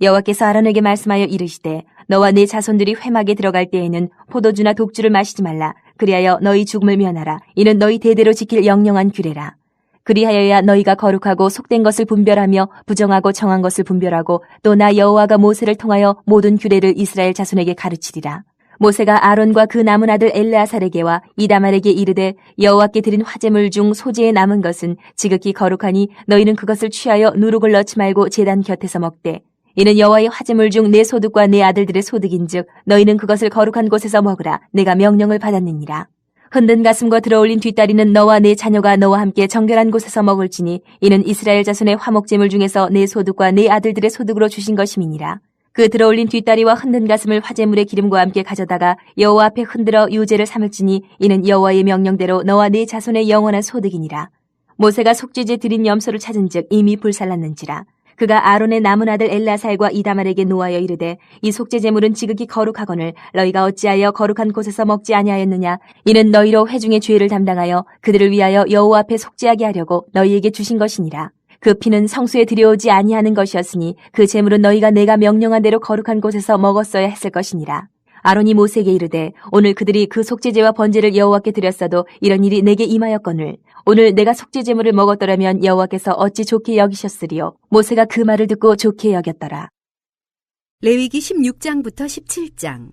여호와께서 아론에게 말씀하여 이르시되 너와 네 자손들이 회막에 들어갈 때에는 포도주나 독주를 마시지 말라. 그리하여 너희 죽음을 면하라. 이는 너희 대대로 지킬 영영한 규례라. 그리하여야 너희가 거룩하고 속된 것을 분별하며 부정하고 정한 것을 분별하고 또 나 여호와가 모세를 통하여 모든 규례를 이스라엘 자손에게 가르치리라. 모세가 아론과 그 남은 아들 엘르아살에게와 이다말에게 이르되 여호와께 드린 화제물 중 소재에 남은 것은 지극히 거룩하니 너희는 그것을 취하여 누룩을 넣지 말고 제단 곁에서 먹되 이는 여호와의 화제물 중 내 소득과 내 아들들의 소득인즉 너희는 그것을 거룩한 곳에서 먹으라. 내가 명령을 받았느니라. 흔든 가슴과 들어올린 뒷다리는 너와 내 자녀가 너와 함께 정결한 곳에서 먹을지니 이는 이스라엘 자손의 화목제물 중에서 내 소득과 내 아들들의 소득으로 주신 것임이니라. 그 들어올린 뒷다리와 흔든 가슴을 화제물의 기름과 함께 가져다가 여호와 앞에 흔들어 유제를 삼을지니 이는 여호와의 명령대로 너와 내 자손의 영원한 소득이니라. 모세가 속죄제 드린 염소를 찾은즉 이미 불살랐는지라. 그가 아론의 남은 아들 엘르아살과 이다말에게 노하여 이르되 이 속죄제물은 지극히 거룩하거늘 너희가 어찌하여 거룩한 곳에서 먹지 아니하였느냐. 이는 너희로 회중의 죄를 담당하여 그들을 위하여 여호와 앞에 속죄하게 하려고 너희에게 주신 것이니라. 그 피는 성소에 들여오지 아니하는 것이었으니 그 제물은 너희가 내가 명령한 대로 거룩한 곳에서 먹었어야 했을 것이니라. 아론이 모세에게 이르되 오늘 그들이 그 속죄제와 번제를 여호와께 드렸어도 이런 일이 내게 임하였거늘 오늘 내가 속죄제물을 먹었더라면 여호와께서 어찌 좋게 여기셨으리요. 모세가 그 말을 듣고 좋게 여겼더라. 레위기 16장부터 17장.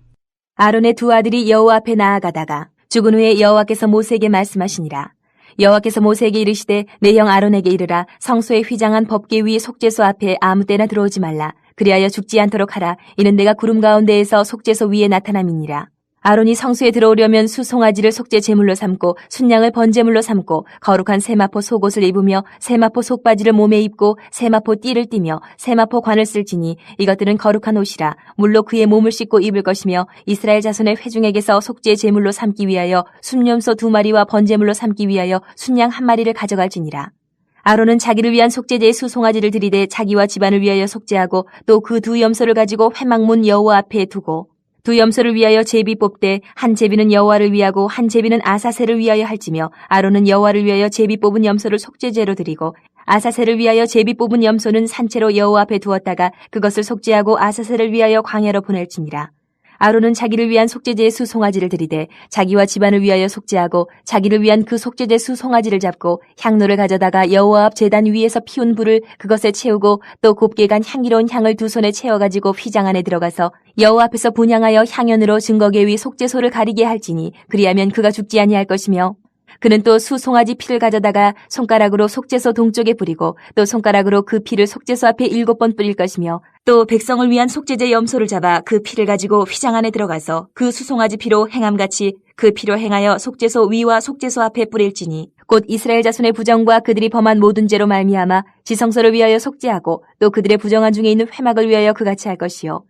아론의 두 아들이 여호와 앞에 나아가다가 죽은 후에 여호와께서 모세에게 말씀하시니라. 여호와께서 모세에게 이르시되 내 형 아론에게 이르라. 성소에 휘장한 법궤 위 속죄소 앞에 아무 때나 들어오지 말라. 그리하여 죽지 않도록 하라. 이는 내가 구름 가운데에서 속죄소 위에 나타남이니라. 아론이 성소에 들어오려면 수송아지를 속죄 제물로 삼고 순양을 번제물로 삼고 거룩한 세마포 속옷을 입으며 세마포 속바지를 몸에 입고 세마포 띠를 띠며 세마포 관을 쓸지니 이것들은 거룩한 옷이라. 물로 그의 몸을 씻고 입을 것이며 이스라엘 자손의 회중에게서 속죄 제물로 삼기 위하여 순염소 2마리와 번제물로 삼기 위하여 순양 1마리를 가져갈지니라. 아론은 자기를 위한 속죄제의 수송아지를 들이되 자기와 집안을 위하여 속죄하고 또 그 두 염소를 가지고 회막문 여호와 앞에 두고 두 염소를 위하여 제비 뽑되 한 제비는 여호와를 위하고 한 제비는 아사셀을 위하여 할지며 아론은 여호와를 위하여 제비 뽑은 염소를 속죄제로 드리고 아사셀을 위하여 제비 뽑은 염소는 산채로 여호와 앞에 두었다가 그것을 속죄하고 아사셀을 위하여 광야로 보낼지니라. 아론은 자기를 위한 속죄제의 수송아지를 들이되 자기와 집안을 위하여 속죄하고 자기를 위한 그 속죄제 수송아지를 잡고 향로를 가져다가 여호와 앞 제단 위에서 피운 불을 그것에 채우고 또 곱게 간 향기로운 향을 두 손에 채워가지고 휘장 안에 들어가서 여호와 앞에서 분향하여 향연으로 증거궤 위 속죄소를 가리게 할지니 그리하면 그가 죽지 아니할 것이며 그는 또 수송아지 피를 가져다가 손가락으로 속죄소 동쪽에 뿌리고 또 손가락으로 그 피를 속죄소 앞에 7번 뿌릴 것이며 또 백성을 위한 속죄제 염소를 잡아 그 피를 가지고 휘장 안에 들어가서 그 수송아지 피로 행함같이 그 피로 행하여 속죄소 위와 속죄소 앞에 뿌릴지니 곧 이스라엘 자손의 부정과 그들이 범한 모든 죄로 말미암아 지성소를 위하여 속죄하고 또 그들의 부정한 중에 있는 회막을 위하여 그같이 할 것이요.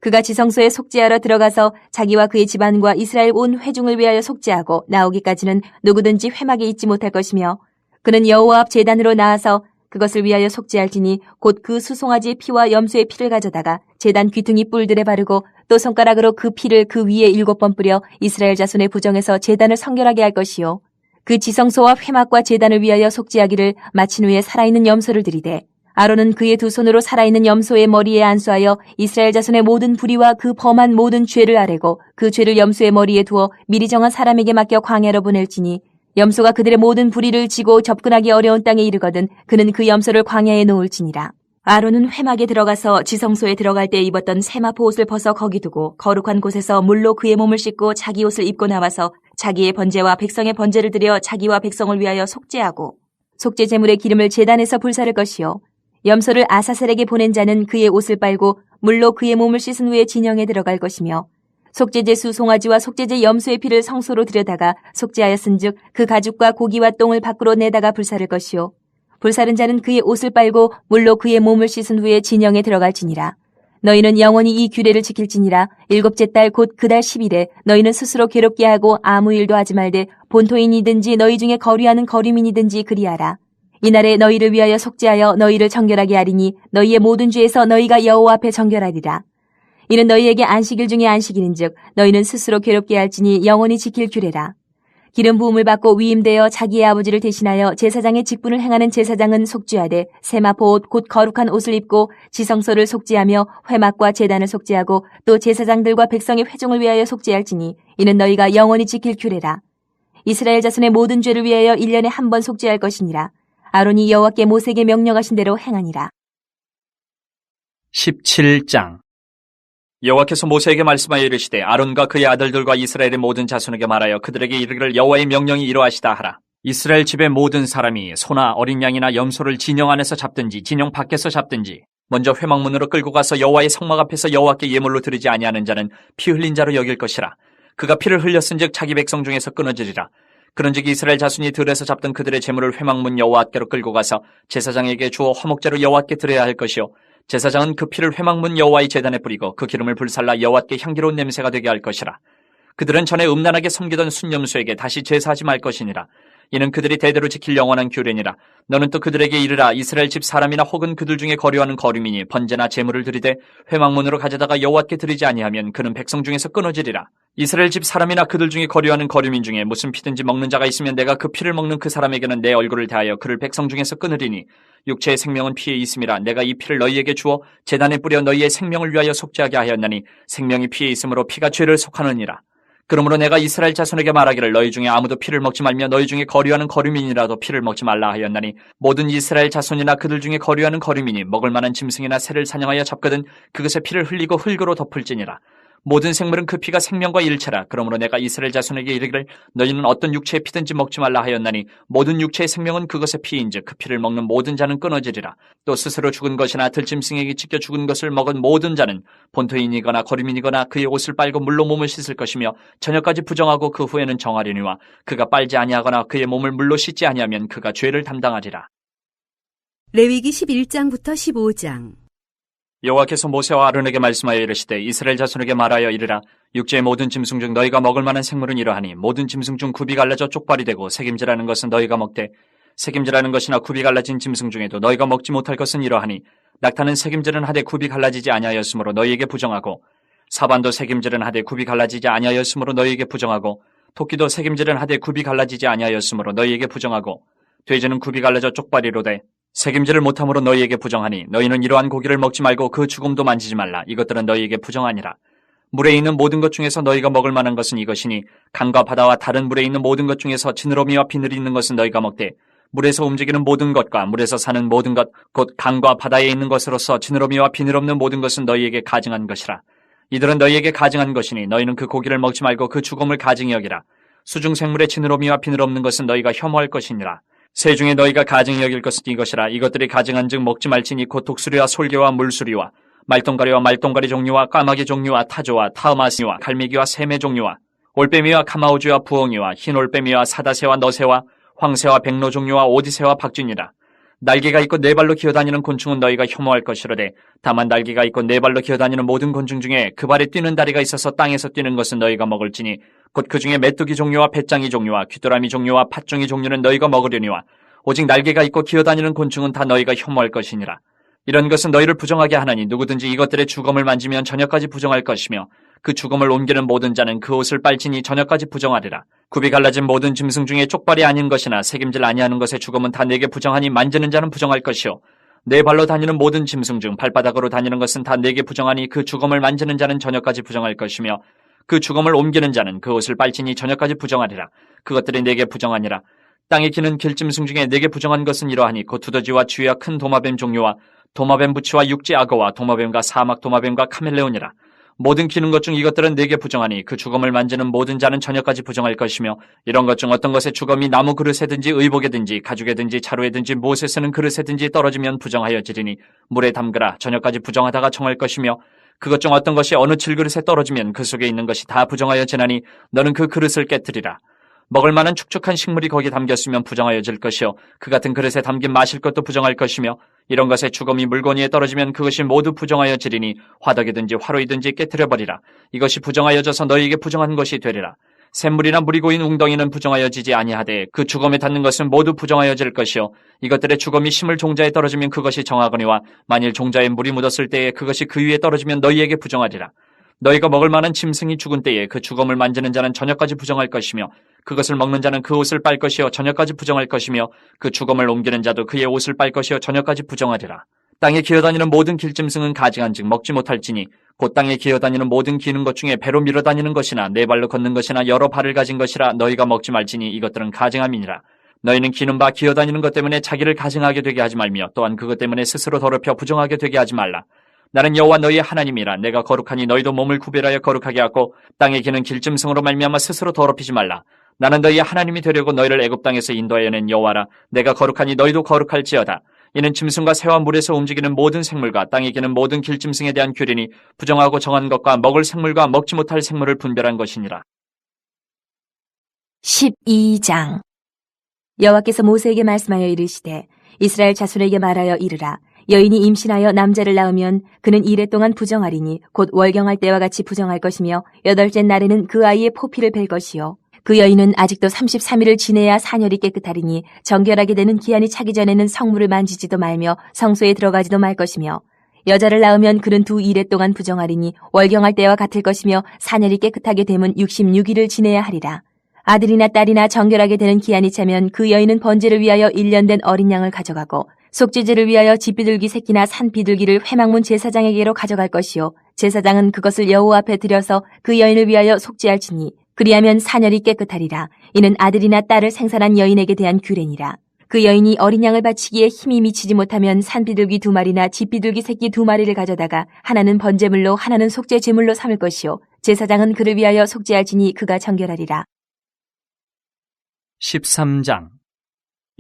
그가 지성소에 속죄하러 들어가서 자기와 그의 집안과 이스라엘 온 회중을 위하여 속죄하고 나오기까지는 누구든지 회막에 있지 못할 것이며 그는 여호와 앞 제단으로 나아서 그것을 위하여 속죄할지니 곧 그 수송아지의 피와 염소의 피를 가져다가 제단 귀퉁이 뿔들에 바르고 또 손가락으로 그 피를 그 위에 7번 뿌려 이스라엘 자손의 부정에서 제단을 성결하게 할 것이요. 그 지성소와 회막과 제단을 위하여 속죄하기를 마친 후에 살아있는 염소를 들이되 아론은 그의 두 손으로 살아있는 염소의 머리에 안수하여 이스라엘 자손의 모든 불의와 그 범한 모든 죄를 아뢰고 그 죄를 염소의 머리에 두어 미리 정한 사람에게 맡겨 광야로 보낼지니 염소가 그들의 모든 불의를 지고 접근하기 어려운 땅에 이르거든 그는 그 염소를 광야에 놓을지니라. 아론은 회막에 들어가서 지성소에 들어갈 때 입었던 세마포 옷을 벗어 거기 두고 거룩한 곳에서 물로 그의 몸을 씻고 자기 옷을 입고 나와서 자기의 번제와 백성의 번제를 드려 자기와 백성을 위하여 속죄하고 속죄 제물의 기름을 제단에서 불사를 것이요. 염소를 아사셀에게 보낸 자는 그의 옷을 빨고 물로 그의 몸을 씻은 후에 진영에 들어갈 것이며 속죄제 수송아지와 속죄제 염소의 피를 성소로 들여다가 속죄하였은즉 그 가죽과 고기와 똥을 밖으로 내다가 불사를 것이요. 불사른 자는 그의 옷을 빨고 물로 그의 몸을 씻은 후에 진영에 들어갈지니라. 너희는 영원히 이 규례를 지킬지니라. 7째 달 곧 그 달 10일에 너희는 스스로 괴롭게 하고 아무 일도 하지 말되 본토인이든지 너희 중에 거류하는 거류민이든지 그리하라. 이날에 너희를 위하여 속죄하여 너희를 정결하게 하리니 너희의 모든 죄에서 너희가 여호와 앞에 정결하리라. 이는 너희에게 안식일 중에 안식일인즉 너희는 스스로 괴롭게 할지니 영원히 지킬 규례라. 기름 부음을 받고 위임되어 자기의 아버지를 대신하여 제사장의 직분을 행하는 제사장은 속죄하되 세마포 옷 곧 거룩한 옷을 입고 지성소를 속죄하며 회막과 제단을 속죄하고 또 제사장들과 백성의 회중을 위하여 속죄할지니 이는 너희가 영원히 지킬 규례라. 이스라엘 자손의 모든 죄를 위하여 1년에 한 번 속죄할 것이니라. 아론이 여호와께 모세에게 명령하신 대로 행하니라. 17장. 여호와께서 모세에게 말씀하여 이르시되 아론과 그의 아들들과 이스라엘의 모든 자손에게 말하여 그들에게 이르기를 여호와의 명령이 이러하시다 하라. 이스라엘 집의 모든 사람이 소나 어린 양이나 염소를 진영 안에서 잡든지 진영 밖에서 잡든지 먼저 회막문으로 끌고 가서 여호와의 성막 앞에서 여호와께 예물로 드리지 아니하는 자는 피 흘린 자로 여길 것이라. 그가 피를 흘렸은즉 자기 백성 중에서 끊어지리라. 그런즉 이스라엘 자손이 들에서 잡던 그들의 제물을 회막문 여호와 앞께로 끌고 가서 제사장에게 주어 화목제로 여호와께 드려야 할 것이요 제사장은 그 피를 회막문 여호와의 제단에 뿌리고 그 기름을 불살라 여호와께 향기로운 냄새가 되게 할 것이라. 그들은 전에 음란하게 섬기던 순념수에게 다시 제사하지 말 것이니라. 이는 그들이 대대로 지킬 영원한 규례니라. 너는 또 그들에게 이르라. 이스라엘 집 사람이나 혹은 그들 중에 거류하는 거류민이 번제나 제물을 드리되 회막문으로 가져다가 여호와께 드리지 아니하면 그는 백성 중에서 끊어지리라. 이스라엘 집 사람이나 그들 중에 거류하는 거류민 중에 무슨 피든지 먹는 자가 있으면 내가 그 피를 먹는 그 사람에게는 내 얼굴을 대하여 그를 백성 중에서 끊으리니 육체의 생명은 피에 있음이라. 내가 이 피를 너희에게 주어 제단에 뿌려 너희의 생명을 위하여 속죄하게 하였나니 생명이 피에 있으므로 피가 죄를 속하느니라. 그러므로 내가 이스라엘 자손에게 말하기를 너희 중에 아무도 피를 먹지 말며 너희 중에 거류하는 거류민이라도 피를 먹지 말라 하였나니 모든 이스라엘 자손이나 그들 중에 거류하는 거류민이 먹을 만한 짐승이나 새를 사냥하여 잡거든 그것의 피를 흘리고 흙으로 덮을지니라. 모든 생물은 그 피가 생명과 일체라. 그러므로 내가 이스라엘 자손에게 이르기를 너희는 어떤 육체의 피든지 먹지 말라 하였나니 모든 육체의 생명은 그것의 피인즉 그 피를 먹는 모든 자는 끊어지리라. 또 스스로 죽은 것이나 들짐승에게 찢겨 죽은 것을 먹은 모든 자는 본토인이거나 거류민이거나 그의 옷을 빨고 물로 몸을 씻을 것이며 저녁까지 부정하고 그 후에는 정하리니와 그가 빨지 아니하거나 그의 몸을 물로 씻지 아니하면 그가 죄를 담당하리라. 레위기 11장부터 15장. 여호와께서 모세와 아론에게 말씀하여 이르시되 이스라엘 자손에게 말하여 이르라. 육지의 모든 짐승 중 너희가 먹을 만한 생물은 이러하니 모든 짐승 중 굽이 갈라져 쪽발이 되고 새김질하는 것은 너희가 먹되 새김질하는 것이나 굽이 갈라진 짐승 중에도 너희가 먹지 못할 것은 이러하니 낙타는 새김질은 하되 굽이 갈라지지 아니하였으므로 너희에게 부정하고 사반도 새김질은 하되 굽이 갈라지지 아니하였으므로 너희에게 부정하고 토끼도 새김질은 하되 굽이 갈라지지 아니하였으므로 너희에게 부정하고 돼지는 굽이 갈라져 쪽발이로되 새김질을 못함으로 너희에게 부정하니 너희는 이러한 고기를 먹지 말고 그 죽음도 만지지 말라. 이것들은 너희에게 부정하니라. 물에 있는 모든 것 중에서 너희가 먹을 만한 것은 이것이니 강과 바다와 다른 물에 있는 모든 것 중에서 지느러미와 비늘이 있는 것은 너희가 먹되 물에서 움직이는 모든 것과 물에서 사는 모든 것 곧 강과 바다에 있는 것으로서 지느러미와 비늘 없는 모든 것은 너희에게 가증한 것이라. 이들은 너희에게 가증한 것이니 너희는 그 고기를 먹지 말고 그 죽음을 가증히 여기라. 수중 생물의 지느러미와 비늘 없는 것은 너희가 혐오할 것이니라. 새 중에 너희가 가증히 여길 것은 이것이라. 이것들이 가증한즉 먹지 말지니 곧 독수리와 솔개와 물수리와 말똥가리와 말똥가리 종류와 까마귀 종류와 타조와 타마스와 갈매기와 샘의 종류와 올빼미와 카마우주와 부엉이와 흰 올빼미와 사다새와 너새와 황새와 백로 종류와 오디새와 박쥐니라. 날개가 있고 네 발로 기어다니는 곤충은 너희가 혐오할 것이로되 다만 날개가 있고 네 발로 기어다니는 모든 곤충 중에 그 발에 뛰는 다리가 있어서 땅에서 뛰는 것은 너희가 먹을지니 곧 그 중에 메뚜기 종류와 배짱이 종류와 귀뚜라미 종류와 팥종이 종류는 너희가 먹으려니와 오직 날개가 있고 기어다니는 곤충은 다 너희가 혐오할 것이니라. 이런 것은 너희를 부정하게 하나니 누구든지 이것들의 주검을 만지면 저녁까지 부정할 것이며 그 주검을 옮기는 모든 자는 그 옷을 빨지니 저녁까지 부정하리라. 굽이 갈라진 모든 짐승 중에 쪽발이 아닌 것이나 새김질 아니하는 것의 주검은 다 내게 부정하니 만지는 자는 부정할 것이요 네 발로 다니는 모든 짐승 중 발바닥으로 다니는 것은 다 내게 부정하니 그 주검을 만지는 자는 저녁까지 부정할 것이며 그 주검을 옮기는 자는 그 옷을 빨지니 저녁까지 부정하리라. 그것들이 내게 부정하니라. 땅에 기는 길짐승 중에 내게 부정한 것은 이러하니 곧 두더지와 쥐와 큰 도마뱀 종류와 도마뱀 부치와 육지 악어와 도마뱀과 사막 도마뱀과 카멜레온이라. 모든 기는 것 중 이것들은 내게 부정하니 그 주검을 만지는 모든 자는 저녁까지 부정할 것이며 이런 것 중 어떤 것의 주검이 나무 그릇에든지 의복에든지 가죽에든지 자루에든지 무엇에 쓰는 그릇에든지 떨어지면 부정하여지리니 물에 담그라. 저녁까지 부정하다가 정할 것이며 그것 중 어떤 것이 어느 질그릇에 떨어지면 그 속에 있는 것이 다 부정하여지나니 너는 그 그릇을 깨뜨리라. 먹을 만한 축축한 식물이 거기 담겼으면 부정하여질 것이요 그 같은 그릇에 담긴 마실 것도 부정할 것이며 이런 것의 주검이 물건 위에 떨어지면 그것이 모두 부정하여지리니 화덕이든지 화로이든지 깨뜨려버리라. 이것이 부정하여져서 너희에게 부정한 것이 되리라. 샘물이나 물이 고인 웅덩이는 부정하여지지 아니하되 그 주검에 닿는 것은 모두 부정하여질 것이요 이것들의 주검이 심을 종자에 떨어지면 그것이 정하거니와 만일 종자에 물이 묻었을 때에 그것이 그 위에 떨어지면 너희에게 부정하리라. 너희가 먹을 만한 짐승이 죽은 때에 그 주검을 만지는 자는 저녁까지 부정할 것이며 그것을 먹는 자는 그 옷을 빨 것이요 저녁까지 부정할 것이며 그 주검을 옮기는 자도 그의 옷을 빨 것이요 저녁까지 부정하리라. 땅에 기어다니는 모든 길짐승은 가증한즉 먹지 못할지니 곧 땅에 기어다니는 모든 기는 것 중에 배로 밀어다니는 것이나 네 발로 걷는 것이나 여러 발을 가진 것이라 너희가 먹지 말지니 이것들은 가증함이니라. 너희는 기는 바 기어다니는 것 때문에 자기를 가증하게 되게 하지 말며 또한 그것 때문에 스스로 더럽혀 부정하게 되게 하지 말라. 나는 여호와 너희의 하나님이라. 내가 거룩하니 너희도 몸을 구별하여 거룩하게 하고 땅에 기는 길짐승으로 말미암아 스스로 더럽히지 말라. 나는 너희의 하나님이 되려고 너희를 애굽 땅에서 인도하여 낸 여호와라. 내가 거룩하니 너희도 거룩할지어다. 이는 짐승과 새와 물에서 움직이는 모든 생물과 땅에 기는 모든 길짐승에 대한 규례니 부정하고 정한 것과 먹을 생물과 먹지 못할 생물을 분별한 것이니라. 12장. 여호와께서 모세에게 말씀하여 이르시되 이스라엘 자손에게 말하여 이르라. 여인이 임신하여 남자를 낳으면 그는 이래 동안 부정하리니 곧 월경할 때와 같이 부정할 것이며 여덟째 날에는 그 아이의 포피를 벨 것이요 그 여인은 아직도 33일을 지내야 산열이 깨끗하리니 정결하게 되는 기한이 차기 전에는 성물을 만지지도 말며 성소에 들어가지도 말 것이며 여자를 낳으면 그는 2일 동안 부정하리니 월경할 때와 같을 것이며 산열이 깨끗하게 되면 66일을 지내야 하리라. 아들이나 딸이나 정결하게 되는 기한이 차면 그 여인은 번제를 위하여 1년 된 어린 양을 가져가고 속죄제를 위하여 집비둘기 새끼나 산비둘기를 회막문 제사장에게로 가져갈 것이요 제사장은 그것을 여호와 앞에 들여서 그 여인을 위하여 속죄할지니 그리하면 산열이 깨끗하리라. 이는 아들이나 딸을 생산한 여인에게 대한 규례니라. 그 여인이 어린 양을 바치기에 힘이 미치지 못하면 산비둘기 2마리나 집비둘기 새끼 2마리를 가져다가 하나는 번제물로 하나는 속죄 제물로 삼을 것이요 제사장은 그를 위하여 속죄할지니 그가 정결하리라. 13장.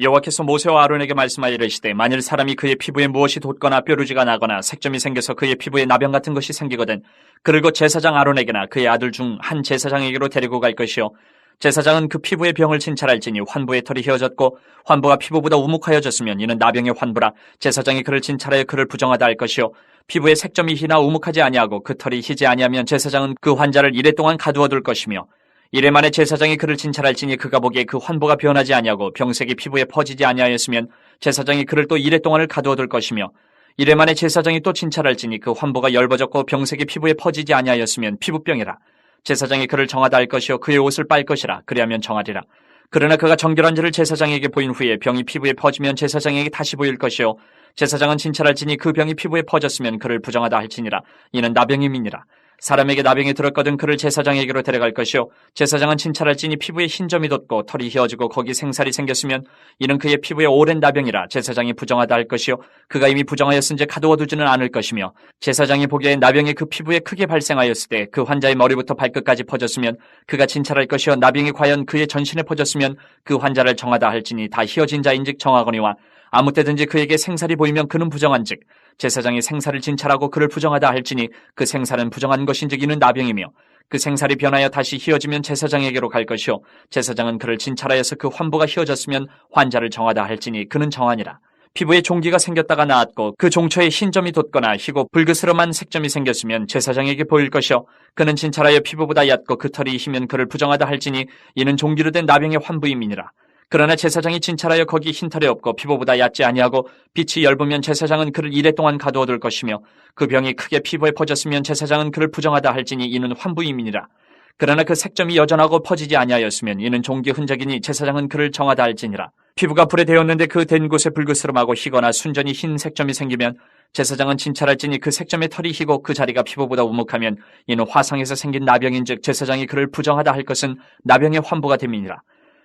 여호와께서 모세와 아론에게 말씀하여 이르시되 만일 사람이 그의 피부에 무엇이 돋거나 뾰루지가 나거나 색점이 생겨서 그의 피부에 나병 같은 것이 생기거든 그를 곧 제사장 아론에게나 그의 아들 중 한 제사장에게로 데리고 갈 것이요 제사장은 그 피부의 병을 진찰할지니 환부의 털이 휘어졌고 환부가 피부보다 우묵하여졌으면 이는 나병의 환부라 제사장이 그를 진찰하여 그를 부정하다 할 것이요 피부에 색점이 희나 우묵하지 아니하고 그 털이 희지 아니하면 제사장은 그 환자를 이래 동안 가두어 둘 것이며 이래 만에 제사장이 그를 진찰할지니 그가 보기에 그 환부가 변하지 아니하고 병색이 피부에 퍼지지 아니하였으면 제사장이 그를 또 이래 동안을 가두어 둘 것이며 이래 만에 제사장이 또 진찰할지니 그 환부가 열버졌고 병색이 피부에 퍼지지 아니하였으면 피부병이라 제사장이 그를 정하다 할 것이요 그의 옷을 빨 것이라 그리하면 정하리라. 그러나 그가 정결한지를 제사장에게 보인 후에 병이 피부에 퍼지면 제사장에게 다시 보일 것이요 제사장은 진찰할지니 그 병이 피부에 퍼졌으면 그를 부정하다 할지니라. 이는 나병임이니라. 사람에게 나병이 들었거든 그를 제사장에게로 데려갈 것이요 제사장은 진찰할지니 피부에 흰점이 돋고 털이 휘어지고 거기 생살이 생겼으면 이는 그의 피부에 오랜 나병이라 제사장이 부정하다 할 것이요 그가 이미 부정하였은지 가두어 두지는 않을 것이며 제사장이 보기에 나병이 그 피부에 크게 발생하였을 때 그 환자의 머리부터 발끝까지 퍼졌으면 그가 진찰할 것이요 나병이 과연 그의 전신에 퍼졌으면 그 환자를 정하다 할지니 다 휘어진 자인즉 정하거니와 아무 때든지 그에게 생살이 보이면 그는 부정한즉 제사장이 생살을 진찰하고 그를 부정하다 할지니 그 생살은 부정한 것인즉 이는 나병이며 그 생살이 변하여 다시 휘어지면 제사장에게로 갈 것이요 제사장은 그를 진찰하여서 그 환부가 휘어졌으면 환자를 정하다 할지니 그는 정하니라. 피부에 종기가 생겼다가 나았고 그 종초에 흰점이 돋거나 희고 불그스름한 색점이 생겼으면 제사장에게 보일 것이요 그는 진찰하여 피부보다 얕고 그 털이 희면 그를 부정하다 할지니 이는 종기로 된 나병의 환부임이니라. 그러나 제사장이 진찰하여 거기 흰털이 없고 피부보다 얕지 아니하고 빛이 엷으면 제사장은 그를 이래 동안 가두어 둘 것이며 그 병이 크게 피부에 퍼졌으면 제사장은 그를 부정하다 할지니 이는 환부임이니라. 그러나 그 색점이 여전하고 퍼지지 아니하였으면 이는 종기 흔적이니 제사장은 그를 정하다 할지니라. 피부가 불에 데었는데 그 된 곳에 불그스름하고 희거나 순전히 흰 색점이 생기면 제사장은 진찰할지니 그 색점의 털이 희고 그 자리가 피부보다 우묵하면 이는 화상에서 생긴 나병인즉 제사장이 그를 부정하다 할 것은 나병의 환부가 됨이니라.